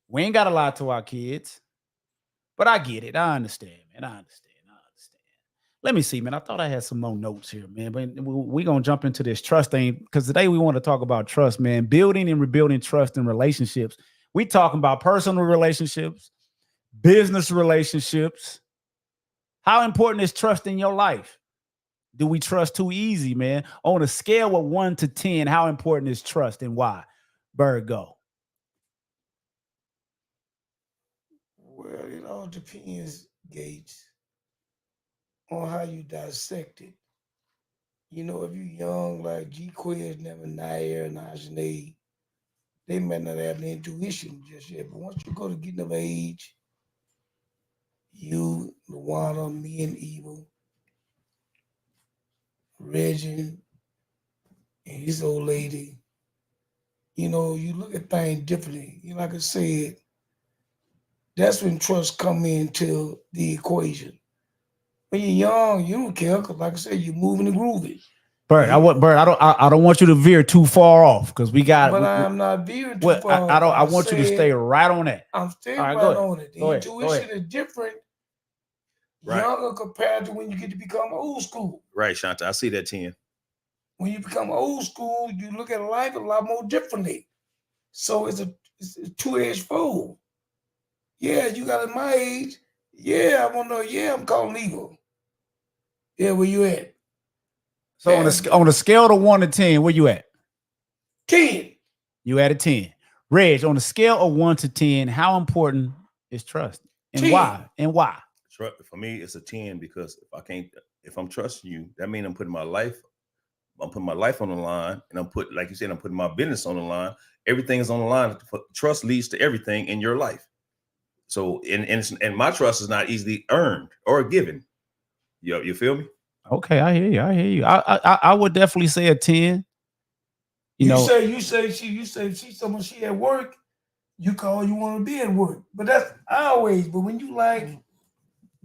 We ain't got to lie to our kids, but I get it. I understand, man. I understand. Let me see, man. I thought I had some more notes here, man. But we're going to jump into this trust thing because today we want to talk about trust, man. Building and rebuilding trust in relationships. We talking about personal relationships, business relationships. How important is trust in your life? Do we trust too easy, man? On a scale of 1 to 10, how important is trust and why? Bird, go. Well, it all depends, Gates, on how you dissect it. You know, if you're young, like G Quiz, Never Nair, and Ajane, they may not have the intuition just yet. But once you go to getting of age, you, Luana, me and Evil, Reggie, and his old lady, you know, you look at things differently. You know, like I said, that's when trust come into the equation. When you're young, you don't care, because like I said, you're moving and grooving. Bird, I don't want you to veer too far off because we got. But I'm not veering too far. I want you to stay right on that. I'm staying right on it. The Go intuition ahead. is different, Right. younger compared to when you get to become old school. Right, Shanta. I see that 10. When you become old school, you look at life a lot more differently. So it's a two-edged fold. Yeah, you got at my age. Yeah, I want to know. Yeah, I'm calling Evil. Yeah, where you at? So on a scale of 1 to 10, where you at? 10. You at a 10. Reg, on a scale of 1 to 10, how important is trust? And 10. why? And why? For me, it's a 10 because if I'm trusting you, that means I'm putting my life on the line, and I'm putting my business on the line. Everything is on the line. Trust leads to everything in your life. So, and my trust is not easily earned or given. You feel me? Okay, I hear you. I would definitely say a 10. You say she's someone she at work, you call you want to be at work. But that's always, but when you like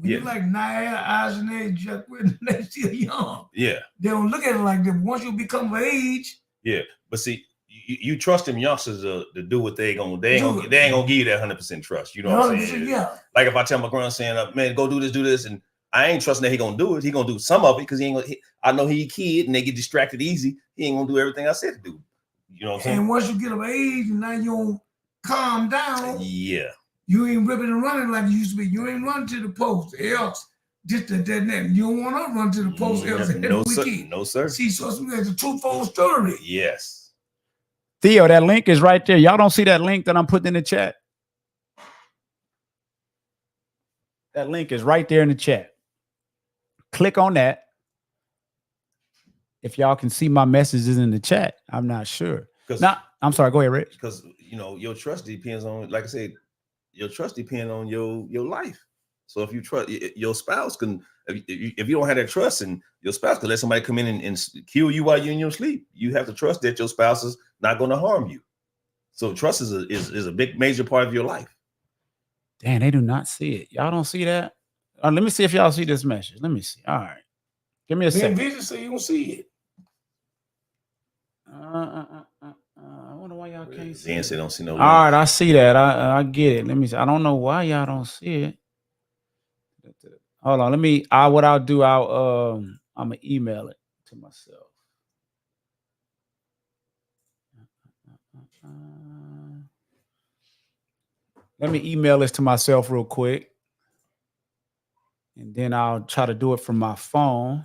you like Naya, Ajane, Jack, they're still young. Yeah. They don't look at it like that. Once you become of age. Yeah. But see, you trust them youngsters to do what they ain't gonna give you that 100% trust. You know what I'm saying? Yeah. Like if I tell my grandson, man, go do this, and I ain't trusting that he gonna do it. He gonna do some of it because I know he a kid and they get distracted easy. He ain't gonna do everything I said to do. You know what I'm saying? And once you get of age and now you don't calm down. Yeah. You ain't ripping and running like you used to be. You ain't running to the post. Else, just that. You don't want to run to the post. Else No, sir. See, so it's a twofold story. Yes. Theo, that link is right there. Y'all don't see that link that I'm putting in the chat? That link is right there in the chat. Click on that. If y'all can see my messages in the chat, I'm not sure. I'm sorry. Go ahead, Rich. Because your trust depends on, like I said, your trust depends on your life. So if you trust your spouse, can if you don't have that trust, and your spouse can let somebody come in and kill you while you're in your sleep, you have to trust that your spouse is not going to harm you. So trust is a big major part of your life. Damn, they do not see it. Y'all don't see that? Let me see if y'all see this message. Let me see. All right. Give me a Then second. vision so you don't see it. I wonder why y'all can't see Dan it. said don't see no. All right, I see that. I get it. Let me see. I don't know why y'all don't see it. Hold on. Let me. What I'll do. I'm gonna email it to myself. Let me email this to myself real quick, and then I'll try to do it from my phone.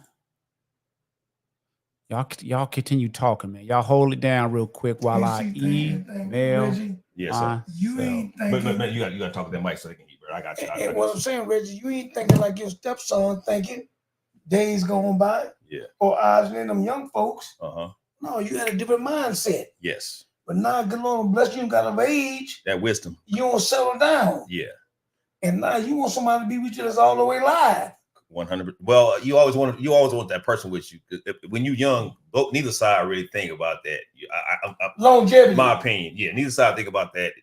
Y'all continue talking, man. Y'all hold it down real quick while I email. Reggie, Yes, sir. you ain't thinking. But you got to talk to that mic so they can hear. I got you. And what I'm saying, Reggie, you ain't thinking like your stepson thinking days going by. Yeah. Or eyes and them young folks. Uh-huh. No, you had a different mindset. Yes. But now, good Lord bless you, got of age. That wisdom. You don't settle down. Yeah. And now you want somebody to be with you that's all the way live. 100. Well, you always want that person with you. When you're young, neither side really think about that. Longevity. My opinion, yeah. Neither side think about that.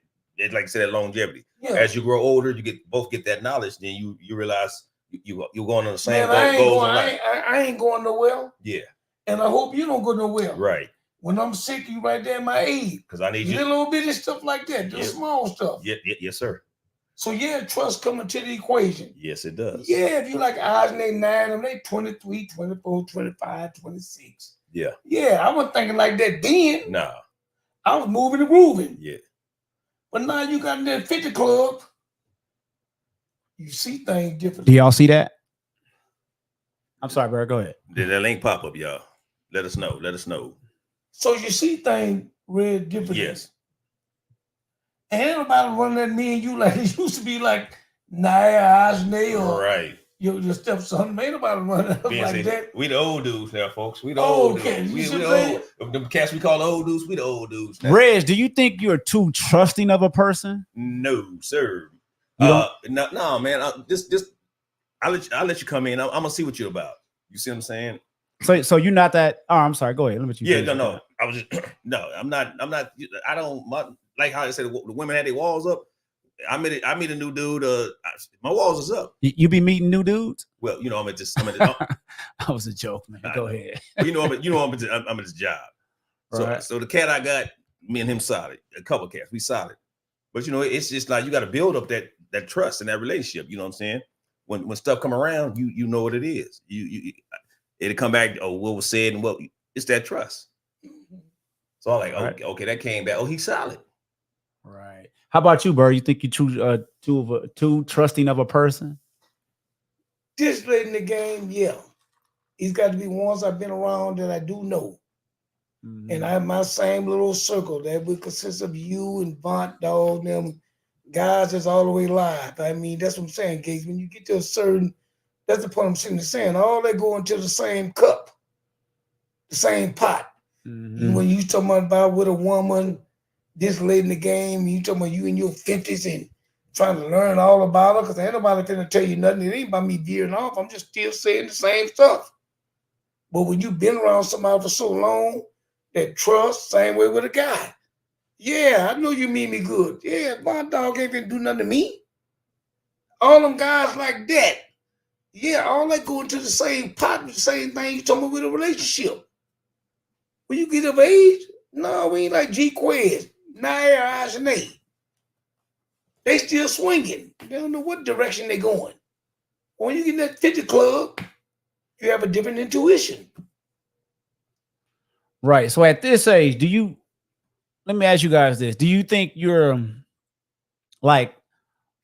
Like I said, that longevity. Yeah. As you grow older, you both get that knowledge. Then you realize you're going on the same Man, goals in life. I ain't going nowhere. Yeah. And I hope you don't go nowhere. Right. When I'm sick, you right there in my aid. Because I need you. Little bitty stuff like that. Just small stuff. Yeah. Yes, sir. So yeah, trust coming to the equation. Yes, it does. Yeah, if you like eyes and they 9, and they 23, 24, 25, 26. Yeah. Yeah, I wasn't thinking like that then. Nah. I was moving and grooving. Yeah. But now you got in that 50 club. You see things differently. Do y'all see that? I'm sorry, bro. Go ahead. Did that link pop up, y'all? Let us know. Let us know. So you see things real differently. Yes. And ain't nobody running at me and you like it used to be like Naya, Asney, or right. Your stepson. Ain't nobody running up like that. We the old dudes now, folks. We the old dudes. We the old. The cats we call the old dudes. We the old dudes now. Reg, do you think you're too trusting of a person? No, sir. No, man. I'll let you come in. I'm gonna see what you're about. You see what I'm saying? So you're not that. Oh, I'm sorry. Go ahead. Let me. Yeah, no. I was just no. I'm not. I don't like how I said the women had their walls up. I meet a new dude. My walls is up. You be meeting new dudes? Well, I'm at that was a joke, man. Go ahead. I'm at this job. Right. So the cat I got, me and him solid. A couple cats, we solid. But it's just like you got to build up that trust and that relationship. You know what I'm saying? When stuff come around, you know what it is. It'll come back. Oh, what was said and what it's that trust. So I'm like, okay, that came back. Oh, he's solid. Right. How about you, Bird? You think you too trusting of a person? This late in the game, yeah. He's got to be ones I've been around that I do know. Mm-hmm. And I have my same little circle that would consist of you and Vaunt, dog, them guys that's all the way live. I mean, that's what I'm saying, Gates. When you get to a certain, that's the point I'm sitting there saying, all they go into the same cup, the same pot. Mm-hmm. When you talking about with a woman this late in the game, you talking about you in your 50s and trying to learn all about her, because ain't nobody finna tell you nothing. It ain't about me veering off. I'm just still saying the same stuff. But when you've been around somebody for so long, that trust, same way with a guy. Yeah, I know you mean me good. Yeah, my dog ain't gonna do nothing to me. All them guys like that. Yeah, all they go into the same pot, the same thing you talking about with a relationship. When you get of age, no, we ain't like G Quez, Naya, Asney. They still swinging. They don't know what direction they going. When you get in that 50 club, you have a different intuition. Right. So at this age, let me ask you guys this. Do you think you're like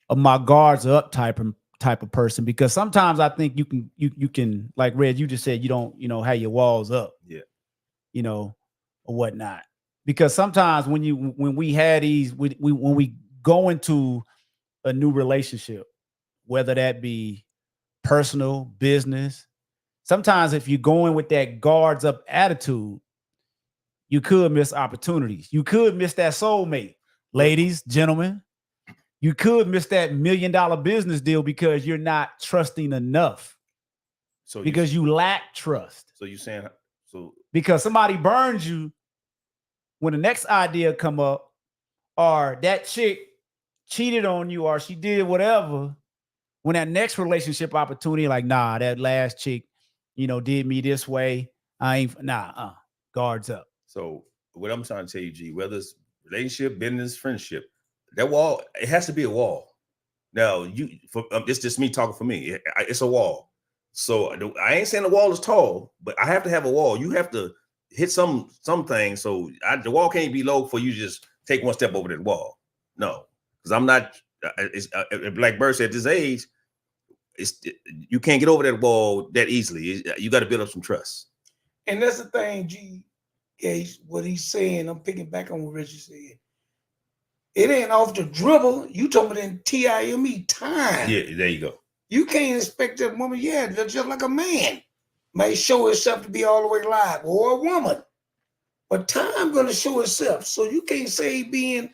a my guards up type of person? Because sometimes I think you can like Red, you just said you don't, have your walls up. Yeah. Or whatnot. Because sometimes when we had these, when we go into a new relationship, whether that be personal, business, sometimes if you're going with that guards up attitude, you could miss opportunities. You could miss that soulmate. Ladies, gentlemen, you could miss that $1 million business deal because you're not trusting enough. So Because you lack trust. So you saying so Because somebody burns you when the next idea come up, or that chick cheated on you, or she did whatever. When that next relationship opportunity, like, nah, that last chick, did me this way. I ain't guards up. So what I'm trying to tell you, G, whether it's relationship, business, friendship, that wall, it has to be a wall. Now, it's just me talking for me. It's a wall. So I ain't saying the wall is tall, but I have to have a wall. You have to hit some things. So the wall can't be low for you to just take one step over that wall. No, because I'm not. Black Bird said at this age, you can't get over that wall that easily. You got to build up some trust. And that's the thing, G. Gage, what he's saying, I'm picking back on what Richard said. It ain't off the dribble. You talking about in time. Yeah, there you go. You can't expect that woman, just like a man may show itself to be all the way live, or a woman. But time gonna show itself. So you can't say being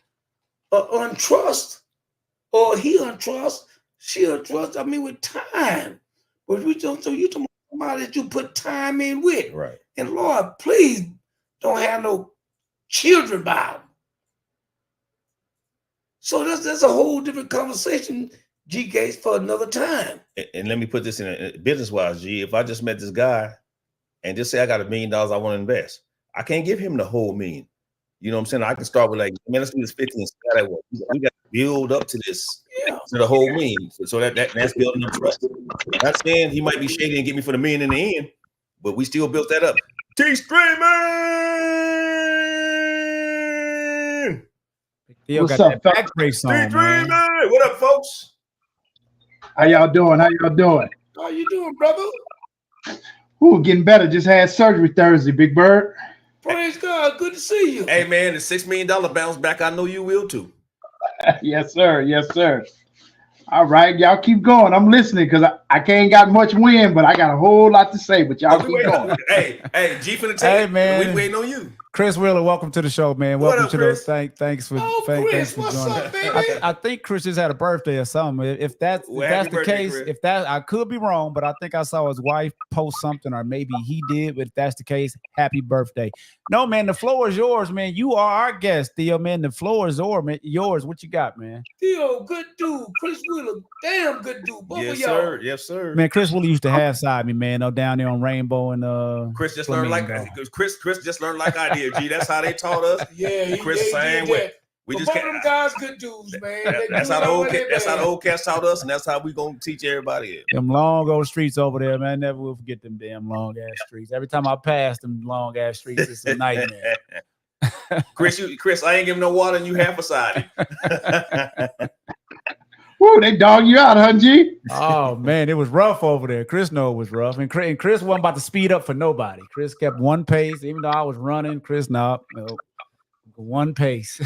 untrust, or he untrust, she untrust. I mean, with time. But you talking about somebody that you put time in with. Right. And Lord, please don't have no children by them. So that's a whole different conversation, G. Gates, for another time. And let me put this in business-wise, G. If I just met this guy and just say I got $1 million I want to invest, I can't give him the whole million. You know what I'm saying? I can start with like, man, let's do this 50 and see how that works. We got to build up to this, to the whole million. So that's building up trust. I'm not saying he might be shady and get me for the million in the end, but we still built that up. T-Streaming! What's up, back brace on, man. What up, folks? How y'all doing? How you doing, brother? Ooh, getting better. Just had surgery Thursday, Big Bird. Praise God. Good to see you. Hey, man, the $6 million bounce back. I know you will, too. Yes, sir. Yes, sir. All right, y'all keep going. I'm listening because I can't got much wind, but I got a whole lot to say. But y'all keep going. Hey, G finna take Hey, man. We waiting on you. Chris Wheeler, welcome to the show, man. Welcome to Chris? those. Thanks for Chris, for what's joining. up, baby? I think Chris just had a birthday or something. If that's Happy the birthday, case, Chris. I could be wrong, but I think I saw his wife post something, or maybe he did. But if that's the case, happy birthday. No, man, the floor is yours, man. You are our guest, Theo, man. The floor is yours. What you got, man? Theo, good dude. Chris Wheeler, damn good dude. Both Yes, of y'all. sir. Yes, sir. Man, Chris Wheeler used to have side me, man. Down there on Rainbow and Chris just learned like Flamingo. Chris just learned like I did. G, that's how they taught us. Yeah, Chris same way. We just both of can't. them guys good dudes, man. That's how the old cats taught us, and that's how we gonna teach everybody else. Them long old streets over there, man. Never will forget them damn long ass streets. Every time I pass them long ass streets, it's a nightmare. Chris, I ain't giving no water, and you half beside it. Woo, they dog you out, huh, G? Oh man, it was rough over there. Chris know it was rough, and Chris wasn't about to speed up for nobody. Chris kept one pace, even though I was running. Chris, no, one pace.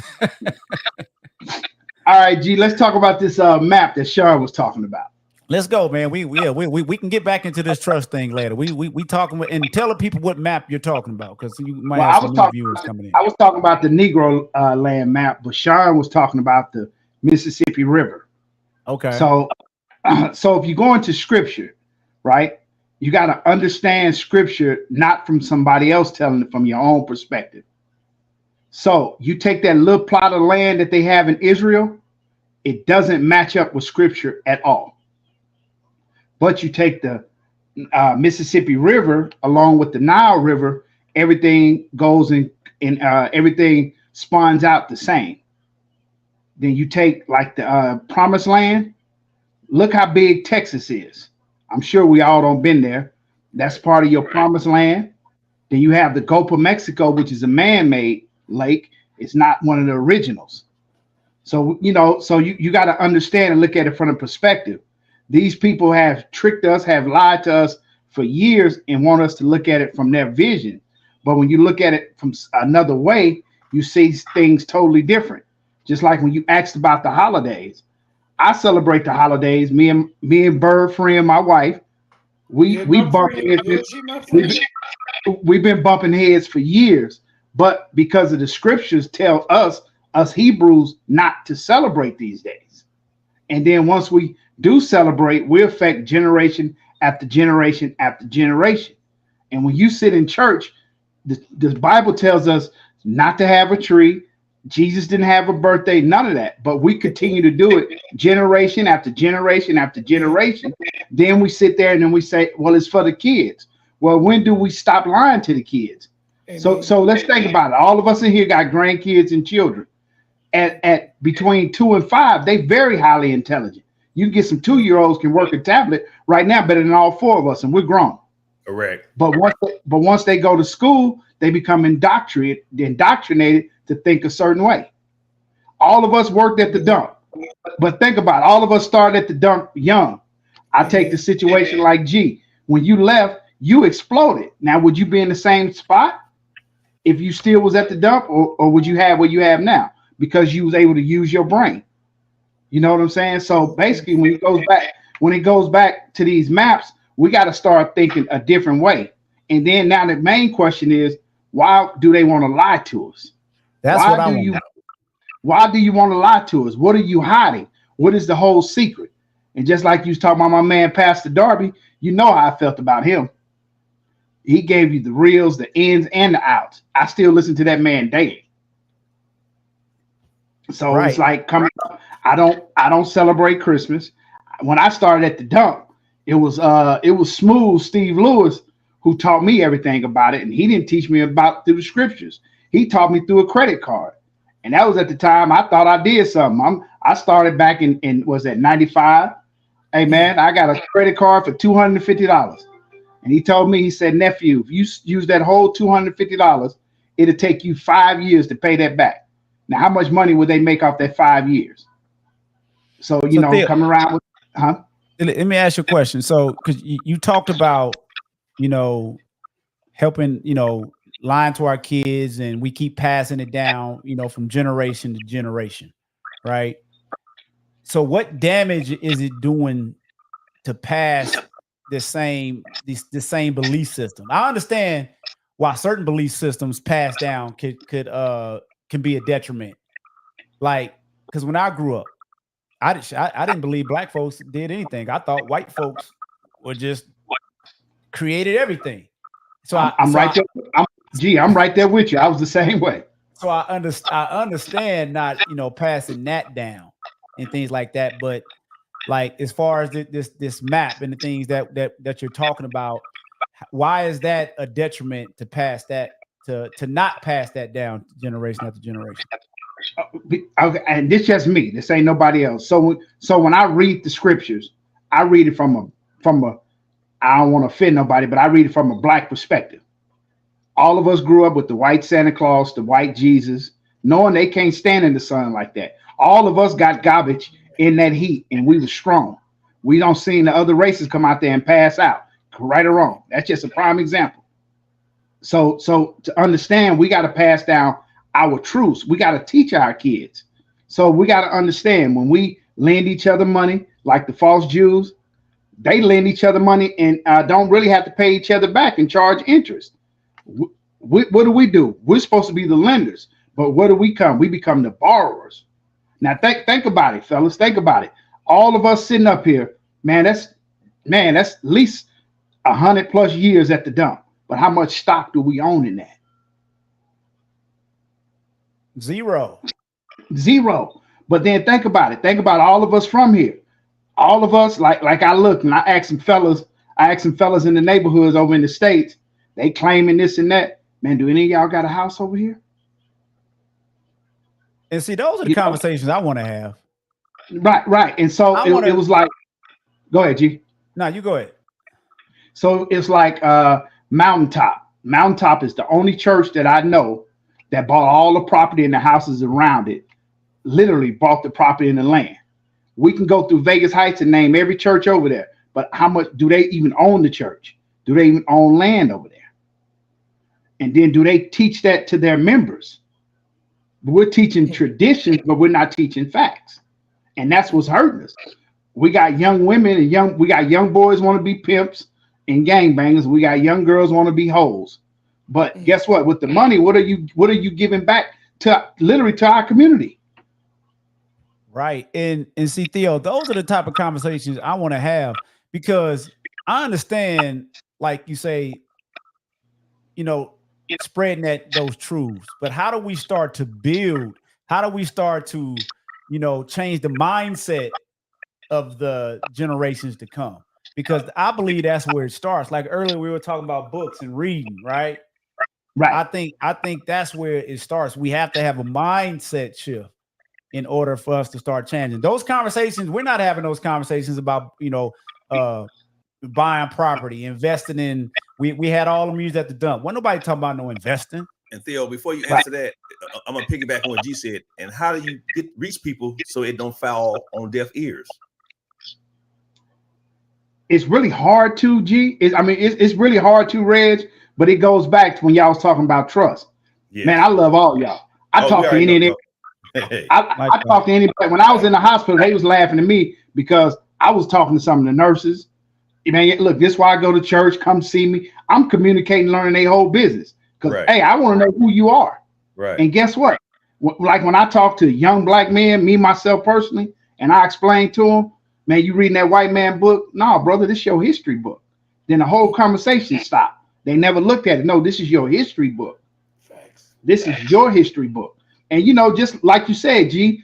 All right, G, let's talk about this map that Sean was talking about. Let's go, man. We can get back into this trust thing later. We talking and tell the people what map you're talking about, because you might have some new viewers coming in. I was talking about the Negro land map, but Sean was talking about the Mississippi River. Okay. So if you go into scripture, right, you got to understand scripture, not from somebody else telling it, from your own perspective. So you take that little plot of land that they have in Israel, it doesn't match up with scripture at all. But you take the Mississippi River along with the Nile River, everything goes in everything spawns out the same. Then you take like the Promised Land. Look how big Texas is. I'm sure we all don't been there. That's part of your Promised Land. Then you have the Gulf of Mexico, which is a man-made lake. It's not one of the originals. So, you got to understand and look at it from a perspective. These people have tricked us, have lied to us for years and want us to look at it from their vision. But when you look at it from another way, you see things totally different. Just like when you asked about the holidays, I celebrate the holidays. Me and Bird friend, my wife, we bump heads. We've been bumping heads for years, but because of the scriptures tell us Hebrews not to celebrate these days. And then once we do celebrate, we affect generation after generation after generation. And when you sit in church, the Bible tells us not to have a tree. Jesus didn't have a birthday, none of that. But we continue to do it generation after generation after generation. Then we sit there and then we say, well, it's for the kids. Well, when do we stop lying to the kids? So let's think about it. All of us in here got grandkids and children. At between 2 and 5, they very highly intelligent. You can get some 2-year-olds can work a tablet right now better than all 4 of us, and we're grown. Correct. But once they go to school, they become indoctrinated to think a certain way. All of us worked at the dump, but think about it. All of us started at the dump young. I take the situation like G. When you left, you exploded. Now, would you be in the same spot if you still was at the dump, or would you have what you have now because you was able to use your brain? You know what I'm saying? So basically, when it goes back to these maps, we got to start thinking a different way. And then now the main question is, why do they want to lie to us? That's why what I want. Why do you want to lie to us? What are you hiding? What is the whole secret? And just like you was talking about my man, Pastor Darby, you know how I felt about him. He gave you the reels, the ins, and the outs. I still listen to that man daily. So Right. It's like coming up. I don't celebrate Christmas. When I started at the dump, it was Smooth Steve Lewis who taught me everything about it, and he didn't teach me about through the scriptures. He taught me through a credit card, and that was at the time I thought I did something. I started back in was that 95. Hey man, I got a credit card for $250, and he told me, he said, nephew, if you use that whole $250, it'll take you 5 years to pay that back. Now, how much money would they make off that 5 years? So Theo, coming around with, huh? Let me ask you a question. So, because you talked about, helping, lying to our kids, and we keep passing it down, from generation to generation, right? So, what damage is it doing to pass the same belief system? I understand why certain belief systems passed down can be a detriment. Like, because when I grew up, I didn't believe black folks did anything. I thought white folks were just created everything. So I'm right there with you. I was the same way. So I understand not passing that down and things like that. But like as far as this map and the things that you're talking about, why is that a detriment to pass that to not pass that down generation after generation? Okay, and this just me. This ain't nobody else. So when I read the scriptures, I read it from a I don't want to offend nobody, but I read it from a black perspective. All of us grew up with the white Santa Claus, the white Jesus, knowing they can't stand in the sun like that. All of us got garbage in that heat, and we were strong. We don't see the other races come out there and pass out, right or wrong. That's just a prime example. So to understand, we got to pass down our truths. We got to teach our kids. So we got to understand, when we lend each other money, like the false Jews, they lend each other money and don't really have to pay each other back and charge interest. What do? We're supposed to be the lenders, but what do we become? We become the borrowers. Now think about it, fellas. Think about it. All of us sitting up here, that's at least 100+ years at the dump. But how much stock do we own in that? Zero. But then think about it. Think about all of us from here. All of us, like I look and I asked some fellas in the neighborhoods over in the States, they claiming this and that. Man, do any of y'all got a house over here? And see, those are the conversations I want to have. Right. And so it was like, go ahead, G. No, you go ahead. So it's like Mountaintop. Mountaintop is the only church that I know that bought all the property and the houses around it, literally bought the property and the land. We can go through Vegas Heights and name every church over there, but how much do they even own the church? Do they even own land over there? And then do they teach that to their members? We're teaching traditions, but we're not teaching facts. And that's what's hurting us. We got young women and we got young boys want to be pimps and gangbangers. We got young girls want to be hoes. But guess what? With the money, what are you giving back to literally to our community? Right. And see, Theo, those are the type of conversations I want to have, because I understand, like you say, you know, spreading those truths. But how do we start to build? How do we start to, change the mindset of the generations to come? Because I believe that's where it starts. Like earlier, we were talking about books and reading, right? Right. I think that's where it starts. We have to have a mindset shift in order for us to start changing. Those conversations, we're not having those conversations about, buying property, investing in. We had all them used at the dump. Wasn't nobody talking about no investing. And Theo, before you answer that, I'm gonna piggyback on what G said. And how do you reach people so it don't fall on deaf ears? It's really hard to it's really hard to, Reg, but it goes back to when y'all was talking about trust. Yeah. Man, I love all y'all. I talk to any. I talked to anybody. When I was in the hospital, they was laughing at me because I was talking to some of the nurses. Man, look, this is why I go to church. Come see me. I'm communicating, learning their whole business. Because hey, I want to know who you are. Right. And guess what? Like when I talk to young black men, me myself personally, and I explain to them, man, you reading that white man book? No, brother, this is your history book. Then the whole conversation stopped. They never looked at it. No, this is your history book. This is your history book. And just like you said, G,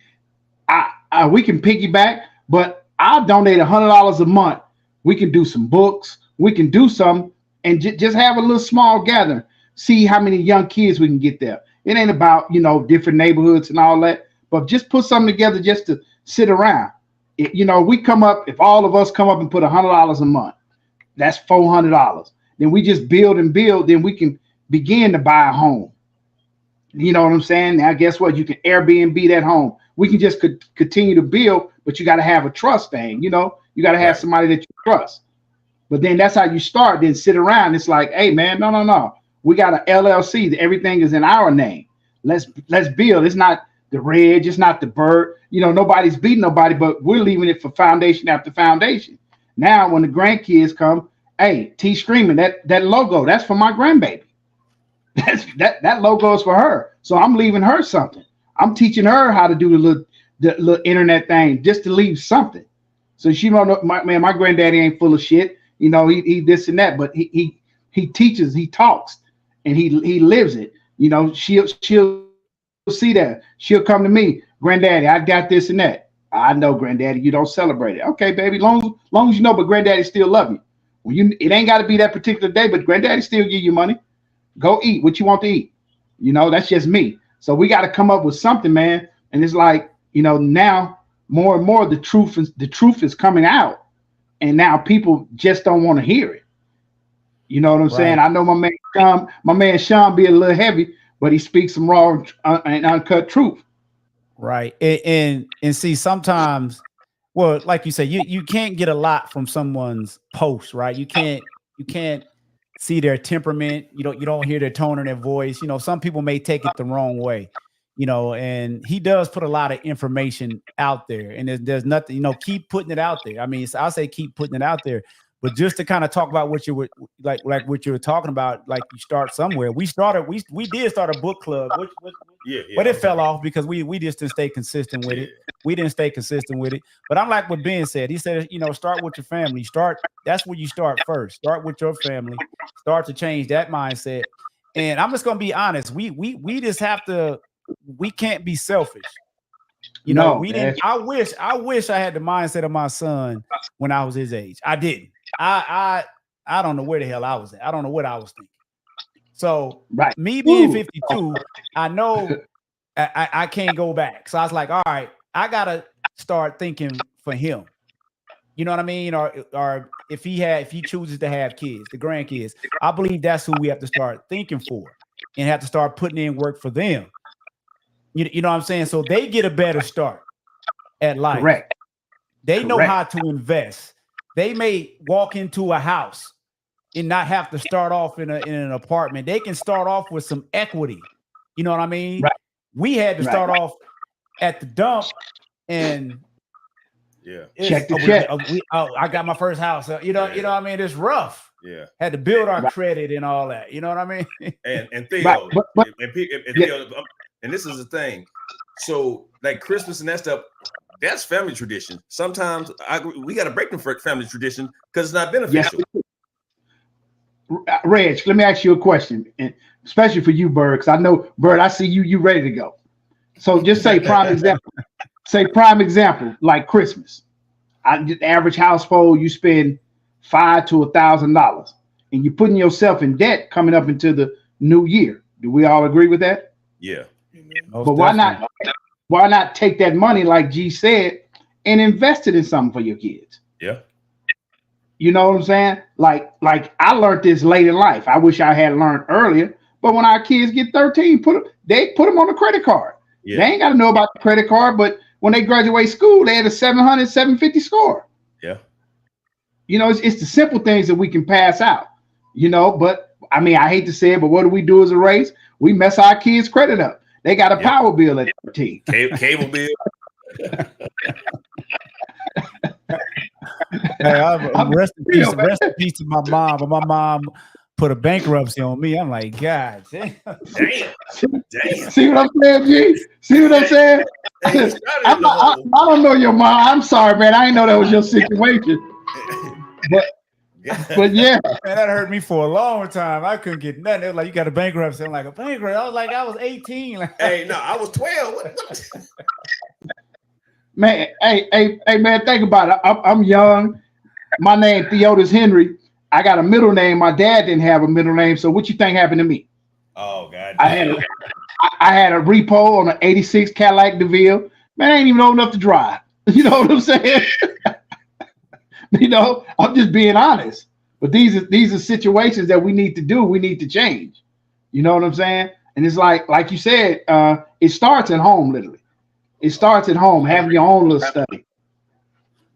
we can piggyback, but I'll donate $100 a month. We can do some books. We can do some and just have a little small gathering. See how many young kids we can get there. It ain't about, different neighborhoods and all that, but just put something together just to sit around. We come up, if all of us come up and put $100 a month, that's $400. Then we just build and build. Then we can begin to buy a home. You know what I'm saying? Now, guess what? You can Airbnb that home. We can just continue to build, but you got to have a trust thing. You got to have somebody that you trust. But then that's how you start. Then sit around. It's like, hey, man, no. We got an LLC. Everything is in our name. Let's build. It's not the Reg. It's not the Bird. Nobody's beating nobody, but we're leaving it for foundation after foundation. Now, when the grandkids come, hey, T Screaming, that logo, that's for my grandbaby. That logo is for her. So I'm leaving her something. I'm teaching her how to do the little internet thing just to leave something. So she don't know, my granddaddy ain't full of shit. He this and that, but he teaches, he talks, and he lives it. She'll see that. She'll come to me, granddaddy, I got this and that. I know, granddaddy, you don't celebrate it. Okay, baby, long as you know, but granddaddy still love you. It ain't got to be that particular day, but granddaddy still give you money. Go eat what you want to eat. That's just me. So we got to come up with something, man. And it's like, now more and more the truth is coming out, and now people just don't want to hear it. You know what I'm saying? I know my man Sean be a little heavy, but he speaks some raw and uncut truth. Right. And see, sometimes, well, like you said, you can't get a lot from someone's post, right? You can't see their temperament. You don't hear their tone in their voice. Some people may take it the wrong way, and he does put a lot of information out there, and there's nothing, keep putting it out there. I mean, I'll say keep putting it out there, but just to kind of talk about what you were like what you were talking about, like you start somewhere. We did start a book club, but it fell off because we just didn't stay consistent with it. We didn't stay consistent with it. But I'm like what Ben said. He said, start with your family. That's where you start first. Start with your family. Start to change that mindset. And I'm just gonna be honest. We just have to. We can't be selfish. We didn't. I wish I had the mindset of my son when I was his age. I didn't. I don't know where the hell I was at. I don't know what I was thinking. So me being 52, I know I can't go back. So I was like, all right, I gotta start thinking for him. You know what I mean? Or if he chooses to have kids, the grandkids, I believe that's who we have to start thinking for and have to start putting in work for them. You know what I'm saying? So they get a better start at life. Correct. They know how to invest. They may walk into a house and not have to start off in an apartment. They can start off with some equity. You know what I mean? Right. We had to start off at the dump and check the check. I got my first house. You know what I mean? It's rough. Yeah. Had to build our credit and all that. You know what I mean? And Theo, and Theo, and this is the thing. So like Christmas and that stuff, That's family tradition. Sometimes we got to break them for family tradition because it's not beneficial. Reg, let me ask you a question, and especially for you, Bird, because I know, Bird, I see you ready to go. So just say prime example. Say prime example, like Christmas. The average household, you spend $500 to $1,000, and you're putting yourself in debt coming up into the new year. Do we all agree with that? Yeah. Most But why definitely. not? Why not take that money, like G said, and invest it in something for your kids? Yeah. You know what I'm saying? Like I learned this late in life. I wish I had learned earlier. But when our kids get 13, they put them on a credit card. Yeah. They ain't got to know about the credit card, but when they graduate school, they had a 700, 750 score. Yeah. You know, it's the simple things that we can pass out. You know, but I mean, I hate to say it, but what do we do as a race? We mess our kids' credit up. They got a power bill at 13. Cable bill. Hey, rest in peace to my mom. But my mom put a bankruptcy on me. I'm like, God damn. Damn. See what I'm saying, G? See what I'm saying? Hey, I don't know your mom. I'm sorry, man. I didn't know that was your situation. But yeah. Man, that hurt me for a long time. I couldn't get nothing. They were like, you got a bankruptcy. I'm like, a bankruptcy? I was like, I was 18. Like, Hey, no, I was 12. What? Man, hey, man, think about it. I'm young. My name Theodis Henry. I got a middle name. My dad didn't have a middle name. So what you think happened to me? Oh, God. I had a repo on an 86 Cadillac DeVille. Man, I ain't even old enough to drive. You know what I'm saying? You know, I'm just being honest. But these are situations that we need to do. We need to change. You know what I'm saying? And it's like you said, it starts at home, literally. It starts at home, having your own little study.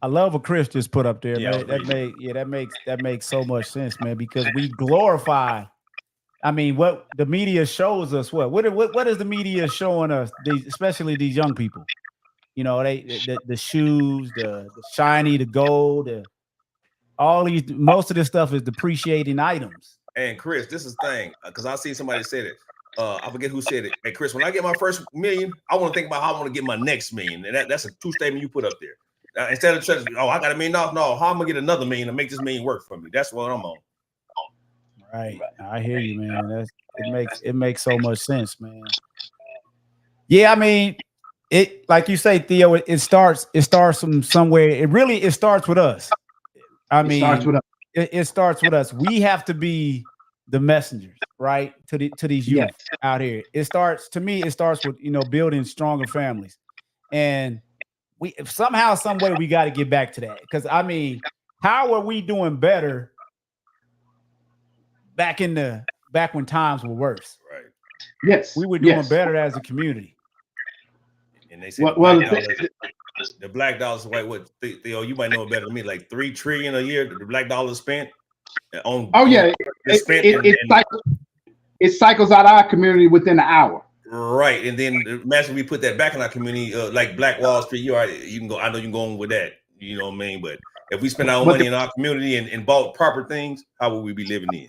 I love what Chris just put up there, Yeah, man. That makes so much sense, man, because we glorify. I mean, what the media shows us, what is the media showing us, especially these young people? You know, the shoes, the shiny, the gold, most of this stuff is depreciating items. And Chris, this is the thing, because I see somebody said it. I forget who said it. Hey, Chris, when I get my first million, I want to think about how I want to get my next million. And that's a true statement you put up there. Instead of just, I got $1 million. No, how am I going to get another million to make this million work for me? That's what I'm on. Right. I hear you, man. It makes so much sense, man. Yeah, I mean, it, like you say, Theo, it starts from somewhere. It starts with us. I mean, it starts with us. We have to be the messengers, right? To these youth out here. It starts with, building stronger families. And somehow, some way we got to get back to that. Because I mean, how are we doing better back when times were worse? Right. Yes. We were doing better as a community. And they say the black dollars, what Theo, you might know it better than me, like $3 trillion a year the black dollars spent on. It cycles out our community within an hour. Right. And then imagine we put that back in our community, like Black Wall Street. You can go, I know you can go on with that, you know what I mean? But if we spend our own money in our community and bought proper things, how would we be living in?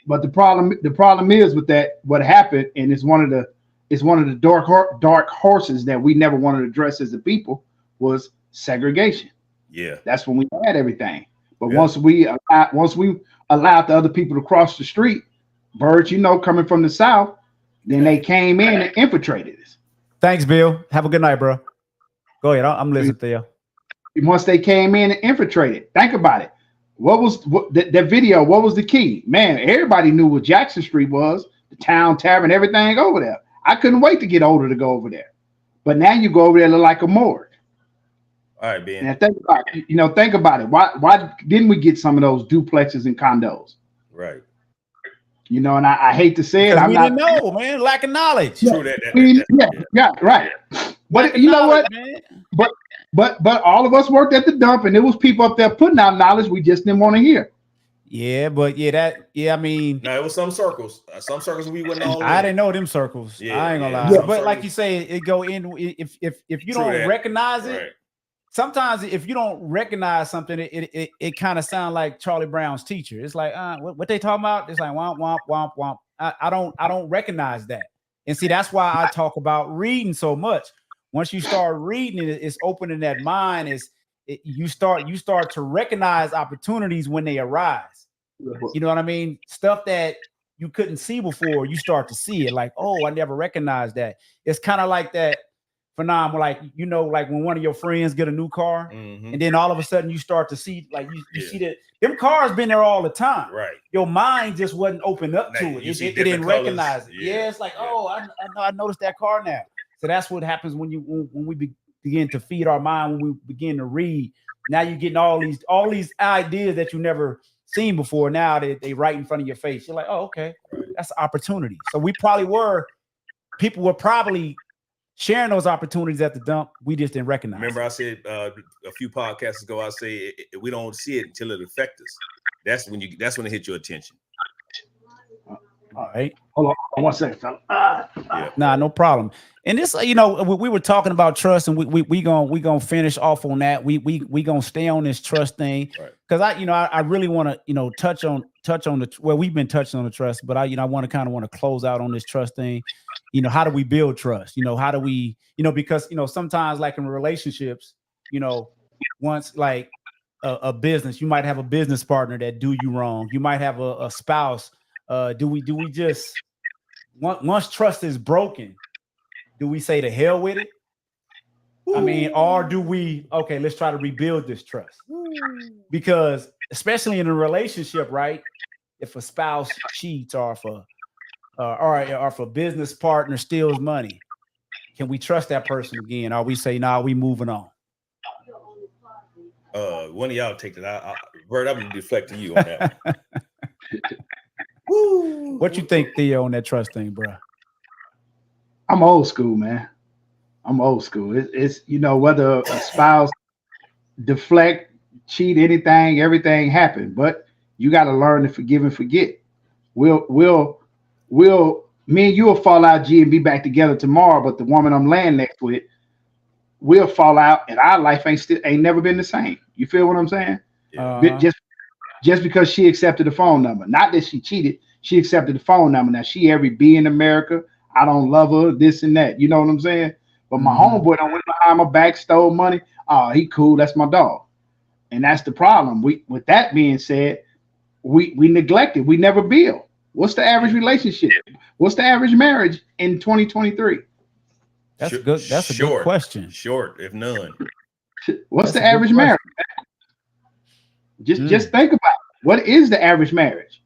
But the problem is with that, what happened, and it's one of the dark horses that we never wanted to address as a people, was segregation. Yeah. That's when we had everything. But once we allowed the other people to cross the street, birds, coming from the South, then they came in and infiltrated us. Thanks, Bill. Have a good night, bro. Go ahead. I'm listening, Theo. Once they came in and infiltrated, think about it. That video? What was the key? Man, everybody knew what Jackson Street was, the town tavern, everything over there. I couldn't wait to get older to go over there. But now you go over there, look like a morgue. All right, Ben. And think about it. Why didn't we get some of those duplexes and condos? Right. And I hate to say it. We didn't know, man. Lack of knowledge. True right. But you know what? Man. But all of us worked at the dump, and there was people up there putting out knowledge we just didn't want to hear. Yeah, but I mean, no, it was some circles we wouldn't all. I didn't know them circles. Yeah, I ain't gonna lie. But like you say, it go in if you don't recognize it. Right. Sometimes if you don't recognize something, it kind of sounds like Charlie Brown's teacher. It's like, what they talking about? It's like womp womp womp womp. I don't recognize that. And see, that's why I talk about reading so much. once you start reading it, it's opening that mind. You start to recognize opportunities when they arise. You know what I mean? Stuff that you couldn't see before, you start to see it. Like, oh, I never recognized that. It's kind of like that phenomenon, like, you know, like when one of your friends get a new car, and then all of a sudden you start to see, like, you see that them cars been there all the time. Right. Your mind just wasn't open up to it. It didn't recognize it. Yeah, it's like, oh, I noticed that car now. So that's what happens when we begin to feed our mind, when we begin to read. Now you're getting all these ideas that you never seen before. Now they right in front of your face. You're like, oh, okay, that's an opportunity. So people were probably sharing those opportunities at the dump. We just didn't recognize. Remember, I said a few podcasts ago, I say we don't see it until it affects us. That's when it hit your attention. All right. Hold on 1 second, fella. Yeah. Nah, no problem. And this, you know, we were talking about trust, and we gonna finish off on that. We gonna stay on this trust thing, because I really want to, you know, touch on we've been touching on the trust, but I want to close out on this trust thing. You know, how do we build trust? You know, how do we, you know, because, you know, sometimes like in relationships, you know, once like a business, you might have a business partner that do you wrong. You might have a spouse. Do we just, once trust is broken, do we say to hell with it? I mean, or do we, okay, let's try to rebuild this trust? Because especially in a relationship, right? If a spouse cheats, or if a business partner steals money, can we trust that person again? Or we say, nah, we moving on? One of y'all take that. Bert, I'm gonna deflect to you on that. Woo. What you think, Theo, on that trust thing, bro? I'm old school, man. I'm old school. It's you know, whether a spouse deflect, cheat, everything happened. But you got to learn to forgive and forget. Me and you will fall out, G, and be back together tomorrow. But the woman I'm laying next with, we'll fall out, and our life ain't never been the same. You feel what I'm saying? Just because she accepted the phone number, not that she cheated, she accepted the phone number. Now she every B in America. I don't love her, this and that. You know what I'm saying? But my homeboy don't went behind my back, stole money. Oh, he cool. That's my dog. And that's the problem. With that being said, we neglected. We never build. What's the average relationship? What's the average marriage in 2023? That's good. That's a good question. Short, if none. What's the average marriage? Just think about it. What is the average marriage?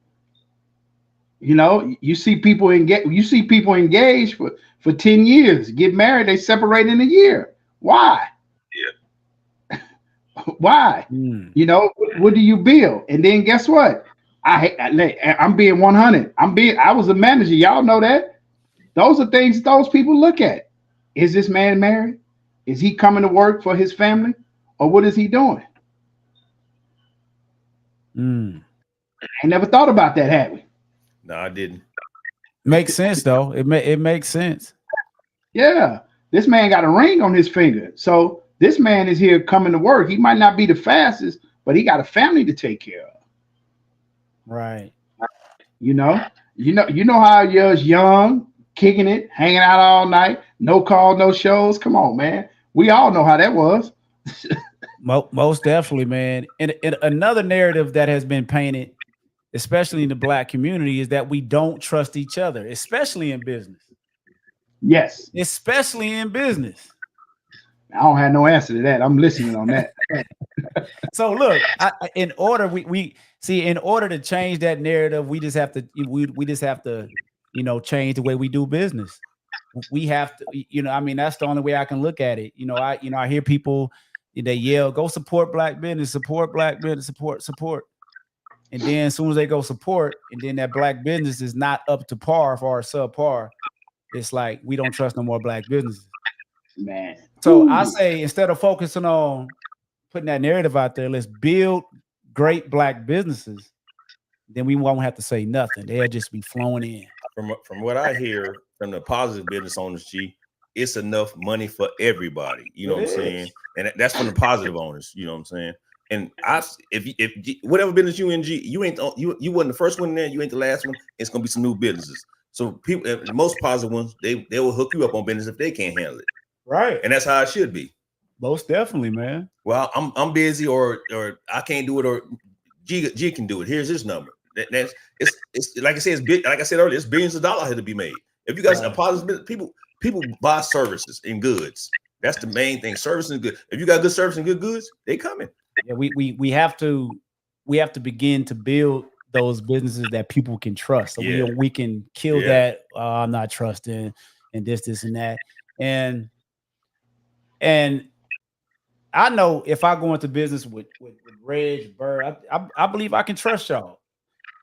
You know, you see people engaged for 10 years, get married, they separate in a year. Why? Yeah. Why? You know, what do you build? And then guess what? I'm being 100. I was a manager. Y'all know that. Those are things those people look at. Is this man married? Is he coming to work for his family? Or what is he doing? I never thought about that, had we? No, I didn't. Makes sense though. It makes sense. Yeah, this man got a ring on his finger, so this man is here coming to work. He might not be the fastest, but he got a family to take care of. Right. You know how you're young, kicking it, hanging out all night, no call, no shows. Come on, man. We all know how that was. Most definitely, man. And another narrative that has been painted, especially in the Black community, is that we don't trust each other, especially in business. Yes. Especially in business. I don't have no answer to that. I'm listening on that. So look, in order to change that narrative, we just have to you know, change the way we do business. We have to, you know, I mean, that's the only way I can look at it. I hear people, they yell, go support Black business, support Black business, support. And then as soon as they go support, and then that Black business is not up to par or subpar, it's like we don't trust no more Black businesses. Man. So I say, instead of focusing on putting that narrative out there, let's build great Black businesses. Then we won't have to say nothing. They'll just be flowing in. From what I hear from the positive business owners, G, it's enough money for everybody. You know what I'm saying? And that's from the positive owners. You know what I'm saying? And if whatever business you in, G, you wasn't the first one in there. You ain't the last one. It's gonna be some new businesses. So people, the most positive ones, they will hook you up on business if they can't handle it. Right. And that's how it should be. Most definitely, man. Well, I'm busy, or I can't do it, or G can do it. Here's his number. That's it's like I said, it's big. Like I said earlier, it's billions of dollars here to be made. If you guys Right. are positive business, people buy services and goods. That's the main thing. Service and good. If you got good service and good goods, they coming. Yeah, we have to begin to build those businesses that people can trust. So Yeah. we can kill Yeah. that I'm not trusting and this and that. And I know if I go into business with Reg, Burr, I believe I can trust y'all.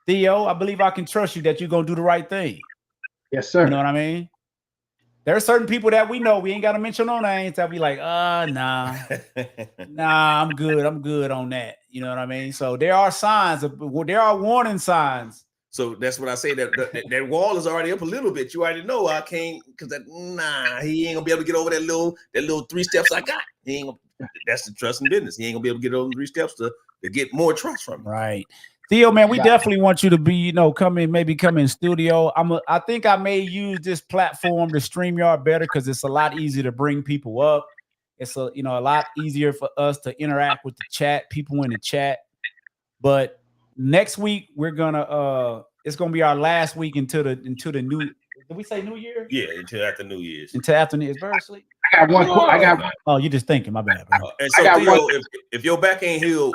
Theo, I believe I can trust you that you're gonna do the right thing. Yes, sir. You know what I mean? There are certain people that we know, we ain't got to mention no names, that be like, nah, I'm good on that. You know what I mean? So there are there are warning signs. So that's what I say. That wall is already up a little bit. You already know I can't, because he ain't gonna be able to get over that little 3 steps I got. He ain't gonna, that's the trust in business. He ain't gonna be able to get over 3 steps to get more trust from me. Right. Theo, man, we Yeah. definitely want you to be, come in studio. I think I may use this platform to StreamYard better because it's a lot easier to bring people up. It's a lot easier for us to interact with the chat, people in the chat. But next week we're gonna it's gonna be our last week into the new. Did we say New Year? Yeah, until after New Year's. Until after New Year's. Burr, sleep. I got one. Oh, you're just thinking. My bad, bro. And I so got Theo, one- if your back ain't healed,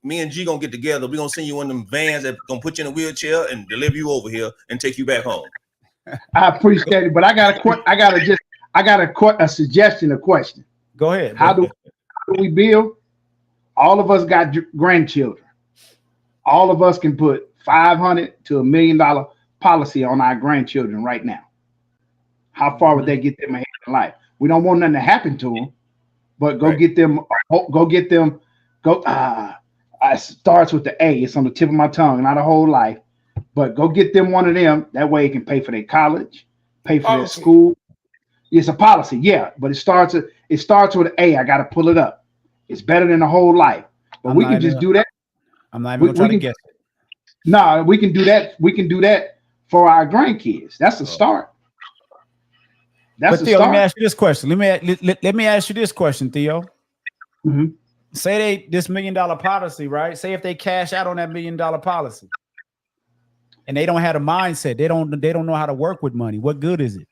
me and G gonna get together. We gonna send you one of them vans that gonna put you in a wheelchair and deliver you over here and take you back home. I appreciate it, but I got a suggestion, a question. Go ahead. How do we build? All of us got grandchildren. All of us can put $500 to $1 million policy on our grandchildren right now. How far would they get them ahead in life? We don't want nothing to happen to them, but go Right. get them. It starts with the A. It's on the tip of my tongue, not a whole life, but go get them one of them. That way, it can pay for their college, pay for their Policy. school. It's a policy, yeah, but it starts with an A. I got to pull it up. It's better than a whole life, but we can just do that. I'm not even gonna try to guess it. No, we can do that. We can do that for our grandkids. That's a start. That's But a Theo, let me start. ask you this question. Let me ask you this question, Theo. Mhm. Say this $1 million policy, right? Say if they cash out on that $1 million policy, and they don't have a mindset, they don't know how to work with money. What good is it?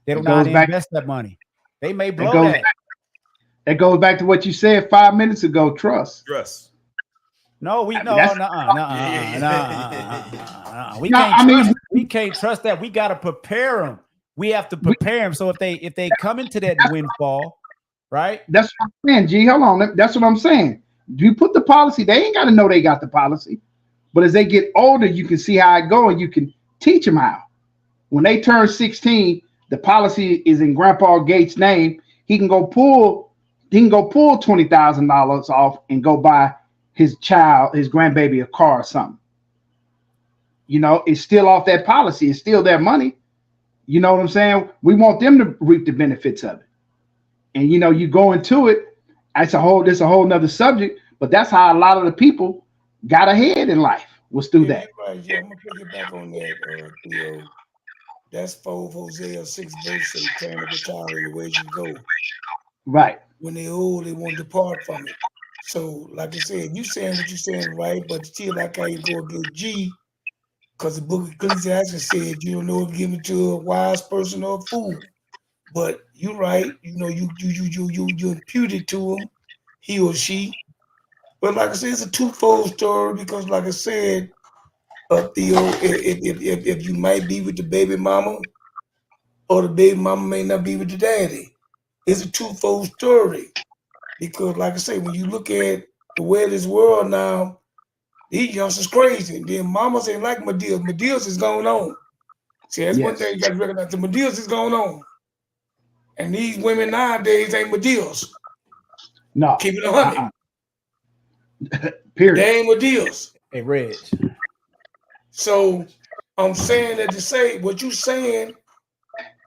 They don't know how to invest that money. They may blow that. It goes back to what you said 5 minutes ago. Trust. Trust. No, we That's- We No, can't I mean- trust. We can't trust that. We got to prepare them. We have to prepare them. So if they come into that windfall, right? That's what I'm saying, G. Hold on. That's what I'm saying. You put the policy. They ain't got to know they got the policy, but as they get older, you can see how it go, and you can teach them how. When they turn 16, the policy is in Grandpa Gates' name. He can go pull $20,000 off and go buy his grandbaby a car or something. It's still off that policy. It's still their money. You know what I'm saying? We want them to reap the benefits of it. And you go into it. It's a whole nother subject, but that's how a lot of the people got ahead in life, was through that. You're right. Yeah, I'm gonna pick it back on that, Theo. That's 4 Hosea 6 verse 8, turn to the child the way you go. Right. When they old, they won't depart from it. So, like I said, you saying what you're saying, right? But still, like how you go against G, because the book of Ecclesiastes said you don't know if given to a wise person or a fool. But you're right. You impute it to him, he or she. But like I said, it's a twofold story because, like I said, Theo, if you might be with the baby mama, or the baby mama may not be with the daddy, it's a twofold story. Because, like I say, when you look at the way of this world now, these youngsters crazy. And then mamas ain't like Medias. Medias is going on. See, that's one Yes. thing you got to recognize. The Medias is going on. And these women nowadays ain't Medias. No. Keep it 100. Period. They ain't Medias. Hey, Reg. So I'm saying that to say what you saying,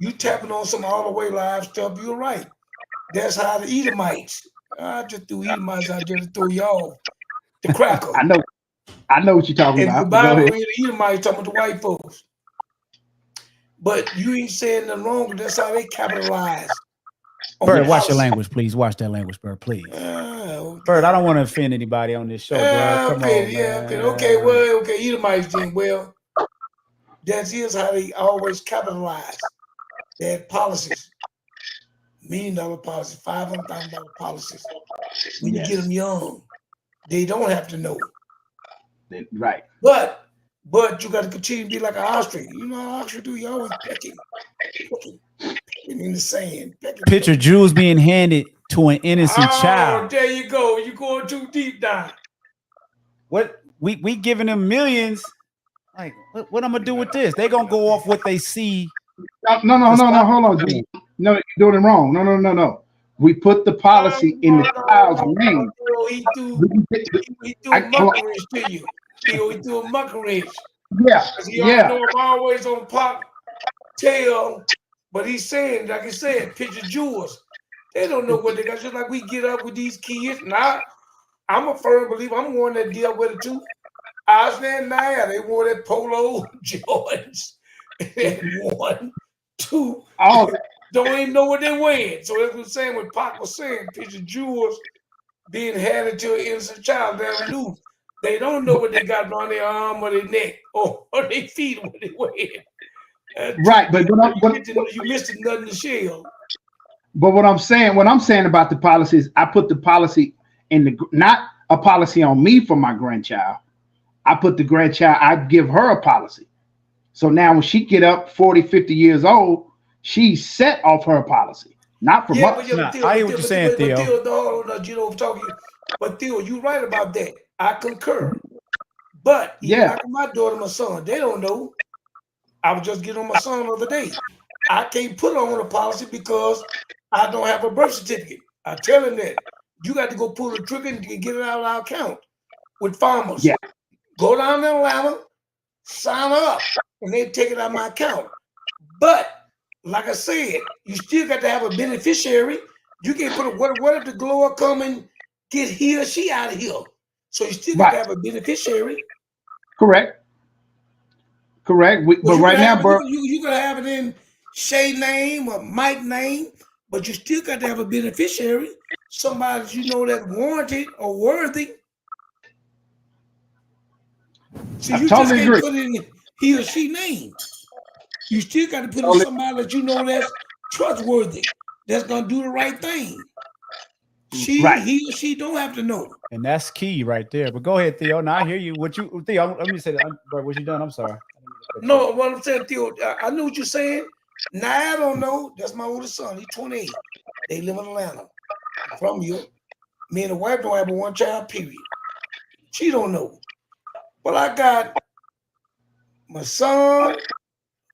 you tapping on some all the way live stuff. You're right. That's how the Edomites. I just threw Edomites out there to throw y'all the cracker. I know what you're talking And the about. Go Bible ahead. read the Edomites talking about the white folks. But you ain't saying nothing wrong. That's how they capitalize on Bird, the watch your house. language, please. Watch that language, Bird, please. Okay. Bird, I don't want to offend anybody on this show, bro. Come Okay, on, yeah, man. okay, well, okay, you the mic then. Well, that is how they always capitalize. They had policies, $1 million policies, $500,000 policies. When you get them young, they don't have to know. Right. But you got to continue to be like an ostrich. You know how ostrich do? You always pecking in the sand. Picture jewels being handed to an innocent child. There you go. You're going too deep down. What we giving them millions? Like, what I'm gonna do with this? They gonna go off what they see. No. Hold on, G. No, you're doing it wrong. No. We put the policy in the child's name. He threw a muckeridge to you. He threw a muckeridge. Yeah. Know I'm always on pop tail, but he's saying, like I said, picture jewels. They don't know what they got. Just like we get up with these kids. Now, I'm a firm believer. I'm one that deal with it too. I stand now. They wore that polo Jordans. And 1, 2. Don't even know what they're wearing. So that's what I'm saying. What Pac was saying, picture jewels being handed to an innocent child down loose. They don't know what they got on their arm or their neck or their feet, what they wear. Right, but you missed it, nothing to shell. But what I'm saying about the policy is I put the policy in the, not a policy on me for my grandchild. I put the grandchild, I give her a policy. So now when she get up 40, 50 years old, she's set off her policy, not from us. I hear what you're saying, Theo. But Theo, you're right about that. I concur. But like my daughter, my son, they don't know. I was just getting on my son the other day. I can't put on a policy because I don't have a birth certificate. I tell him that. You got to go pull the trigger and get it out of our account with farmers. Yeah. Go down to Atlanta, sign up, and they take it out of my account. But like I said, you still got to have a beneficiary. You can't put a what if the glower come and get he or she out of here? So you still got to have a beneficiary. Correct. But right now, bro, you gotta have it in Shay name or Mike name, but you still got to have a beneficiary, somebody that you know that's warranted or worthy. So you just can't put it in he or she name. You still got to put in somebody that you know that's trustworthy, that's gonna do the right thing. He or she don't have to know. And that's key right there. But go ahead, Theo. Now I hear you. Theo, let me say that. Bro, what you done? I'm sorry. No, what I'm saying, Theo, I know what you're saying. Now I don't know. That's my oldest son. He's 28. They live in Atlanta. From you. Me and the wife don't have a one child, period. She don't know. But I got my son,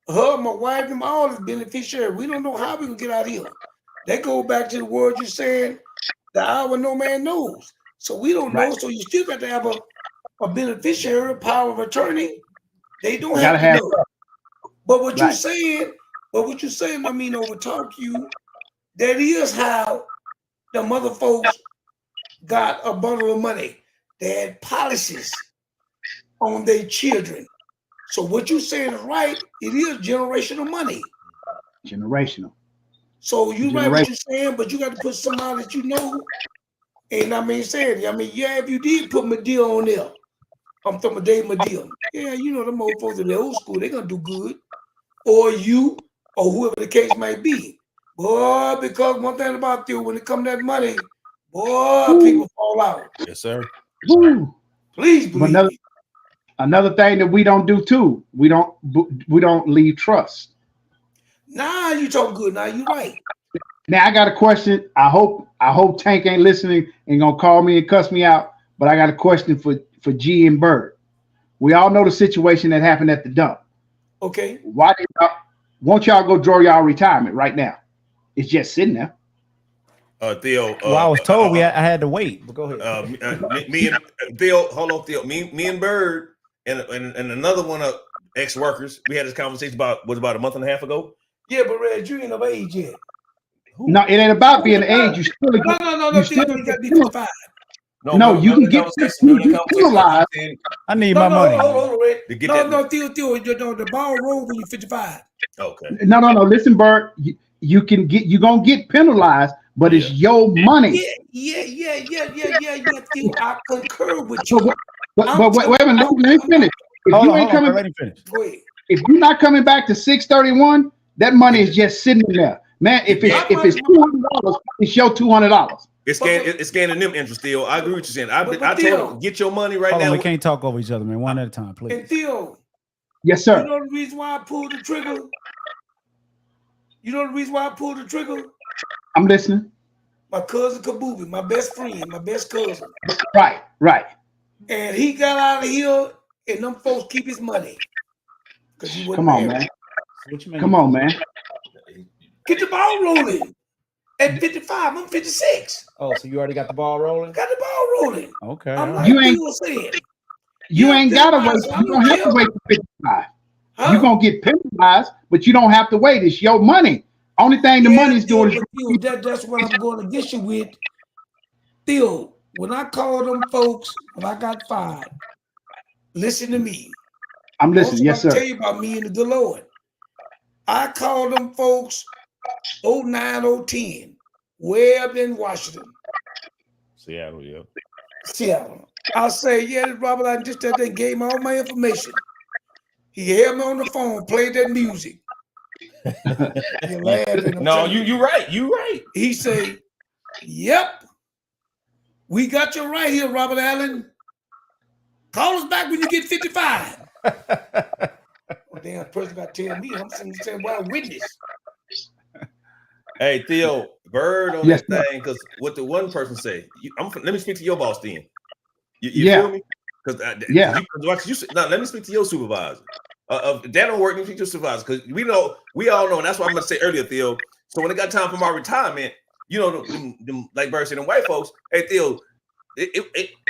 her, my wife, and all the beneficiaries. We don't know how we can get out of here. They go back to the word you're saying, the hour no man knows. So we don't know. So you still got to have a beneficiary, power of attorney. They don't have to know. But what you're saying, I mean, over talk you, that is how the mother folks got a bundle of money. They had policies on their children. So what you're saying is right. It is generational money. Generational. So you right what you're saying, but you got to put somebody that you know. And if you did put Medill on there, I'm talking about Dave Medill. Yeah, you know, them old folks in the old school, they're going to do good. Or you, or whoever the case might be. Boy, because one thing about you, when it comes to that money, boy, people fall out. Yes, sir. Please believe me. Another thing that we don't do too, we don't leave trust. Nah, you talk good. Now you right. Now I got a question. I hope Tank ain't listening and gonna call me and cuss me out. But I got a question for G and Bird. We all know the situation that happened at the dump. Okay. Won't y'all go draw y'all retirement right now? It's just sitting there. Theo. Well, I was told I had to wait. But go ahead. Me and Theo, hold on, Theo. Me and Bird and another one of ex-workers. We had this conversation about a month and a half ago. Yeah, but Red, you ain't of age yet. No, it ain't about being age. You still no. You still got to be 55. No, you can get penalized. I need my money. Hold on, Red. Theo, the ball rolls when you're 55. Okay. No. Listen, Bert. you're gonna get penalized, but it's your money. Yeah. Theo, I concur with But, you. but wait a minute, let me finish. If Hold you on, ain't hold on, coming, bro, let him finish. Go ahead. if you're not coming back to 631, that money is just sitting there, man. If it's $200, it's your $200. It's gaining them interest, Theo. I agree with you saying. I told Theo, them, get your money right Hold on, now. we can't talk over each other, man. One at a time, And please. Theo, Yes, you sir. know the reason why I pulled the trigger? You know the reason why I pulled the trigger? I'm listening. My cousin Kabubi, my best friend, my best cousin. Right. And he got out of here, and them folks keep his money. Because he wasn't Come on, married. man. What you mean? Come on, man. Get the ball rolling. At 55, I'm 56. Oh, so you already got the ball rolling? Got the ball rolling. Okay. I'm all like right. You ain't- Theo said. You Yeah, ain't gotta wait. penalized, I You don't don't have to care. wait for 55. Huh? You're gonna get penalized, but you don't have to wait. It's your money. Only thing the money's Theo, doing is but Theo, that's what I'm going against you with. Theo, when I called them folks, when I got fired, listen to me. I'm listening. Yes, Also, sir. I'll tell you about me and the good Lord. I called them folks 09, 010, way up in Washington, Seattle, yeah. Seattle. I say, yeah, this Robert, I just that thing gave me all my information. He had me on the phone, played that music. You're laughing. I'm No, telling you right. You right. He say, yep, we got you right here, Robert Allen. Call us back when you get 55. Well, damn, person got to tell me. I'm saying, well, witness. Hey, Theo, Bird on Yes, that thing, because what the one person say, let me speak to your boss then. You Yeah. feel me? Because Yeah. let me speak to your supervisor. That don't work, let me speak to your supervisor. Because we all know, and that's what I'm going to say earlier, Theo. So when it got time for my retirement, you know, them like Bird said, them white folks, hey, Theo, they've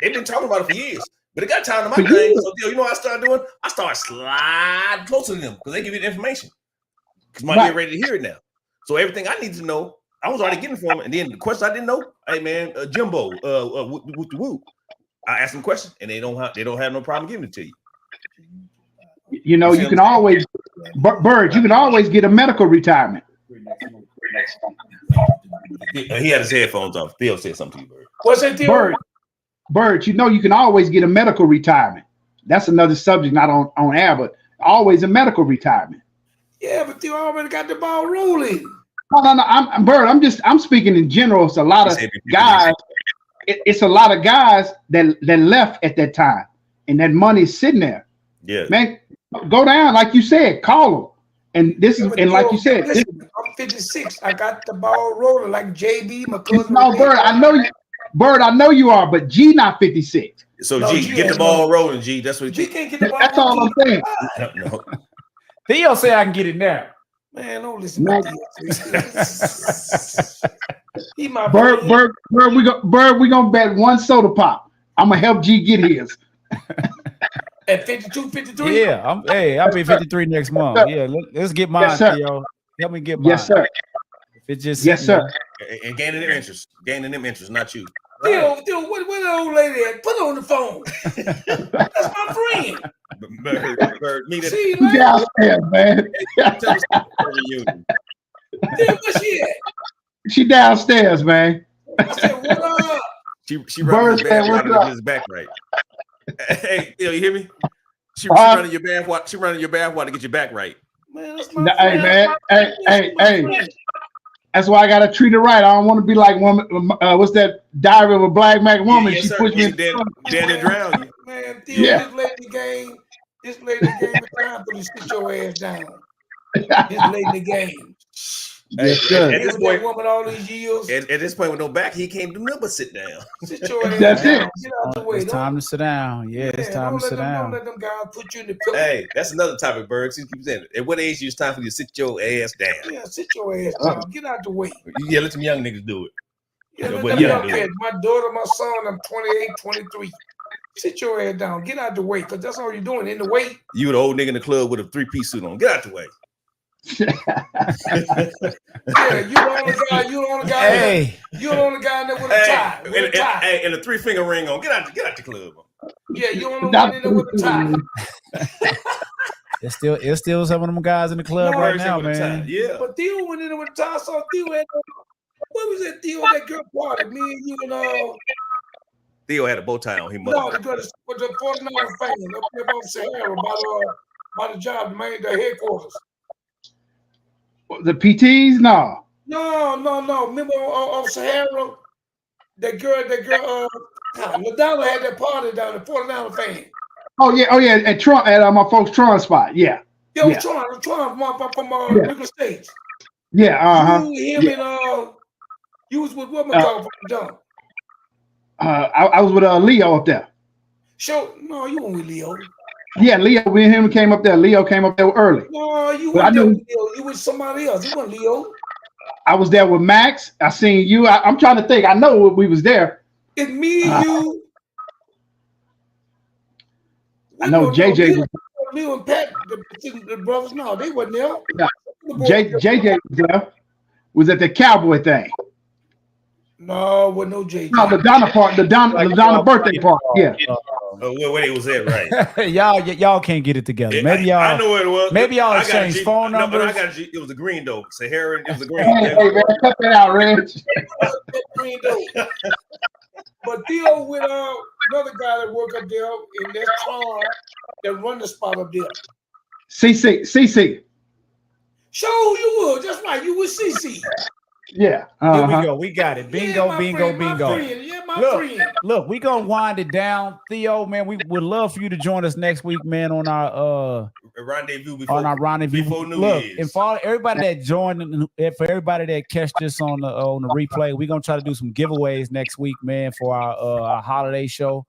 been talking about it for years. But it got time to my For thing. years. So, Theo, you know what I started doing? I started sliding closer to them because they give you the information. Because my Right. ear ready to hear it now. So everything I need to know, I was already getting from them. And then the question I didn't know, hey man, Jimbo, woo. I asked them questions, and they don't have no problem giving it to you. You know, You you see can what I'm always, Bird, you can always get a medical retirement. He had his headphones off. Theo said something to you, Bird. What's that, Theo? Bird, you know, you can always get a medical retirement. That's another subject, not on air, but always a medical retirement. Yeah, but Theo already got the ball rolling. No. I'm Bird. I'm speaking in general. It's a lot of guys. It's a lot of guys that left at that time, and that money's sitting there. Yeah, Man, go down like you said. Call them, and this is Yeah, but and like Theo, you said. listen, I'm 56. I got the ball rolling like JB, my cousin. No, Bird. I know you, Bird. I know you are, but G not 56. so No, G, G get the ain't ball no- rolling, G. That's what G can't get the ball That's all I'm rolling. saying. No. Theo say I can get it now. Man, don't listen No. to Theo. He my Bird, friend. Bird, we gonna bet one soda pop. I'm gonna help G get his. At 52, 53. Yeah, I'll be 53 next month. Yeah, let's get mine, Yes, sir. Theo. Help me get mine. Yes, sir. If it's just Yes, sitting sir. And gaining them interest, not you. Theo, where the old lady at? Put her on the phone. That's my friend. Bird, meet at See, She like, downstairs, man. tell us about the reunion. Theo, where she at? She downstairs, man. I said, what up? She running his Bird said, bath "What's water to up?" get his back right. Hey, Theo, you hear me? She Uh-huh. running your bath water. She running your bath water to get your back right. Man, that's my Hey, friend. man. That's my Hey. friend. That's why I gotta treat her right. I don't want to be like woman. What's that? Diary of a Black Black woman. Yes, She sir. pushed me. She dead to drown you. Man, Theo, Yeah. this lady game is time for you to sit your ass down. This lady the game. Yes, sir. At this With point, that woman all these years, at this point with no back, he can't do nothing but sit down. sit your ass That's down. it. Get out the way. It's time to sit down. Yeah, it's time to sit Don't down. let them guys put you in the pillow. Hey, that's another topic, Bird. See, keep saying it. At what age it's time for you to sit your ass down? Yeah, sit your ass down. Get out the way. Yeah, let them young niggas do it. Yeah, Yeah, let well, them yeah, young dude. kids. My daughter, my son, I'm 28, 23. Sit your ass down. Get out the way, because that's all you're doing. In the way. You the old nigga in the club with a 3-piece suit on. Get out the way. Yeah, you the only guy. You the only guy. Hey, You the only guy in there with a tie. With a tie. Hey, and a 3-finger ring on. Get out the club. Yeah, you the only one in there with a tie. It's still some of them guys in the club No, right First now, every time. man. Yeah. But Theo went in there with the tie. So Theo had what was that Theo that girl party? Me and you and Theo had a bow tie on. He no, mother. the girl with the 49 fan up there by Sahara by the job, the headquarters. The PTs, no. No. Remember on Sahara, that girl, Madonna had that party down the 49 fan. Oh yeah, at Trump at my folks' Tron spot. Yeah. Yo, Yeah. Tron from Yeah. Liquor States. Yeah, You, him, and you was with what McCall from John. I was with Leo up there. No, you weren't with Leo. Yeah, Leo, we and him came up there. Leo came up there early. No, you But I weren't there knew- with Leo. You with somebody else. You wasn't Leo. I was there with Max. I seen you. I'm trying to think. I know we was there. It's me, you. I know JJ was Leo and Pat, the brothers. No, they wasn't there. Yeah. The boys- JJ was there. Was at the cowboy thing. No, with no JJ. No, the Donna part, the Donna birthday party. Yeah. Where they was at, right? y'all can't get it together. Maybe y'all. I know what it was. maybe y'all I got exchanged G- phone no, but I numbers. got G, it was a green though. Saharan, it was a green. Hey, man, cut that out, Reg. But Theo with another guy that work up there, and that's Tron that run the spot up there. CC. Show who you was. That's right. You was CC. Yeah. Here we Uh-huh. go. We got it. Bingo, Yeah, my bingo, friend, bingo. My friend. Yeah, my Look, friend. Look, we gonna wind it down, Theo. Man, we would love for you to join us next week, man, on our Rendezvous before rendezvous. before New Look, Year's. and for all- everybody that joined, and for everybody that catch this on the replay, we're gonna try to do some giveaways next week, man, for our holiday show.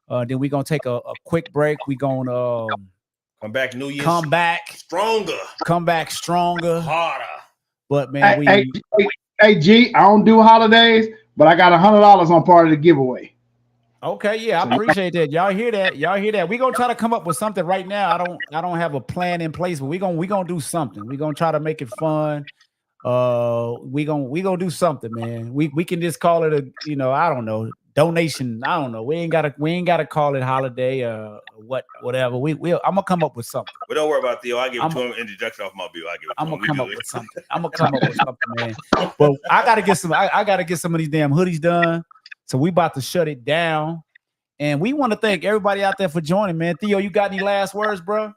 Then we're gonna take a quick break. We're gonna come back New Year's. come back stronger. harder. But man, Hey, G, I don't do holidays, but I got $100 on part of the giveaway. okay, yeah, I appreciate that. Y'all hear that? We're gonna try to come up with something right now. I don't have a plan in place, but we're gonna do something. We're gonna try to make it fun. We gonna do something, man. We can just call it a, I don't know, donation. I don't know. We ain't gotta call it holiday whatever. I'm gonna come up with something. But don't worry about Theo. I give it to him introduction off my bill. I give it to I'm him. gonna come up with something. I'm gonna come up with something, man. But I gotta get some of these damn hoodies done. So we about to shut it down. And we want to thank everybody out there for joining, man. Theo, you got any last words, bro?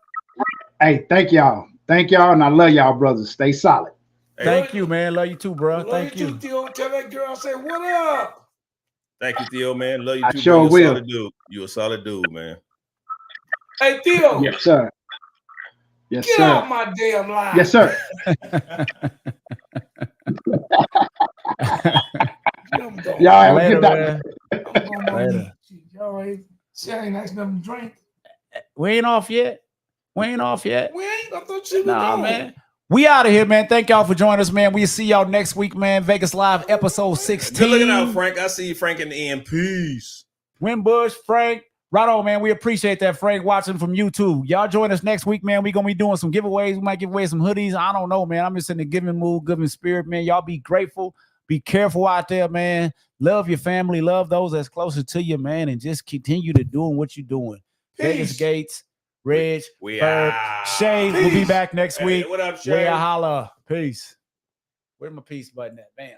Hey, thank y'all. And I love y'all, brothers. Stay solid. Thank you, man. Love you too, bro. Love Thank you. you. Too, Theo. Tell that girl I say what up. Thank you, Theo, man. Love you I too. sure bro. You're a will. solid dude. You're a solid dude, man. Hey Theo, Yes, sir. Yes, get sir. off my damn line. Yes, sir. I'm going. Y'all have a Later, good night. man. I'm going on Later. mute. Y'all right? See, I ain't nice enough to drink. We ain't off yet. We ain't. I thought you was Nah, going. man. We out of here, man. Thank y'all for joining us, man. We'll see y'all next week, man. Vegas Live episode 16. Good looking out, Frank. I see you, Frank, in the end. Peace. Wimbush, Frank. Right on, man. We appreciate that, Frank, watching from YouTube. Y'all join us next week, man. We're going to be doing some giveaways. We might give away some hoodies. I don't know, man. I'm just in the giving mood, giving spirit, man. Y'all be grateful. Be careful out there, man. Love your family. Love those that's closer to you, man. And just continue to doing what you're doing. Vegas Peace. Gates, Reg, We Ferg, out. Shay will be Peace. back next Hey, week. what up, Way Shay? I holla. Peace. Where's my peace button at? Bam.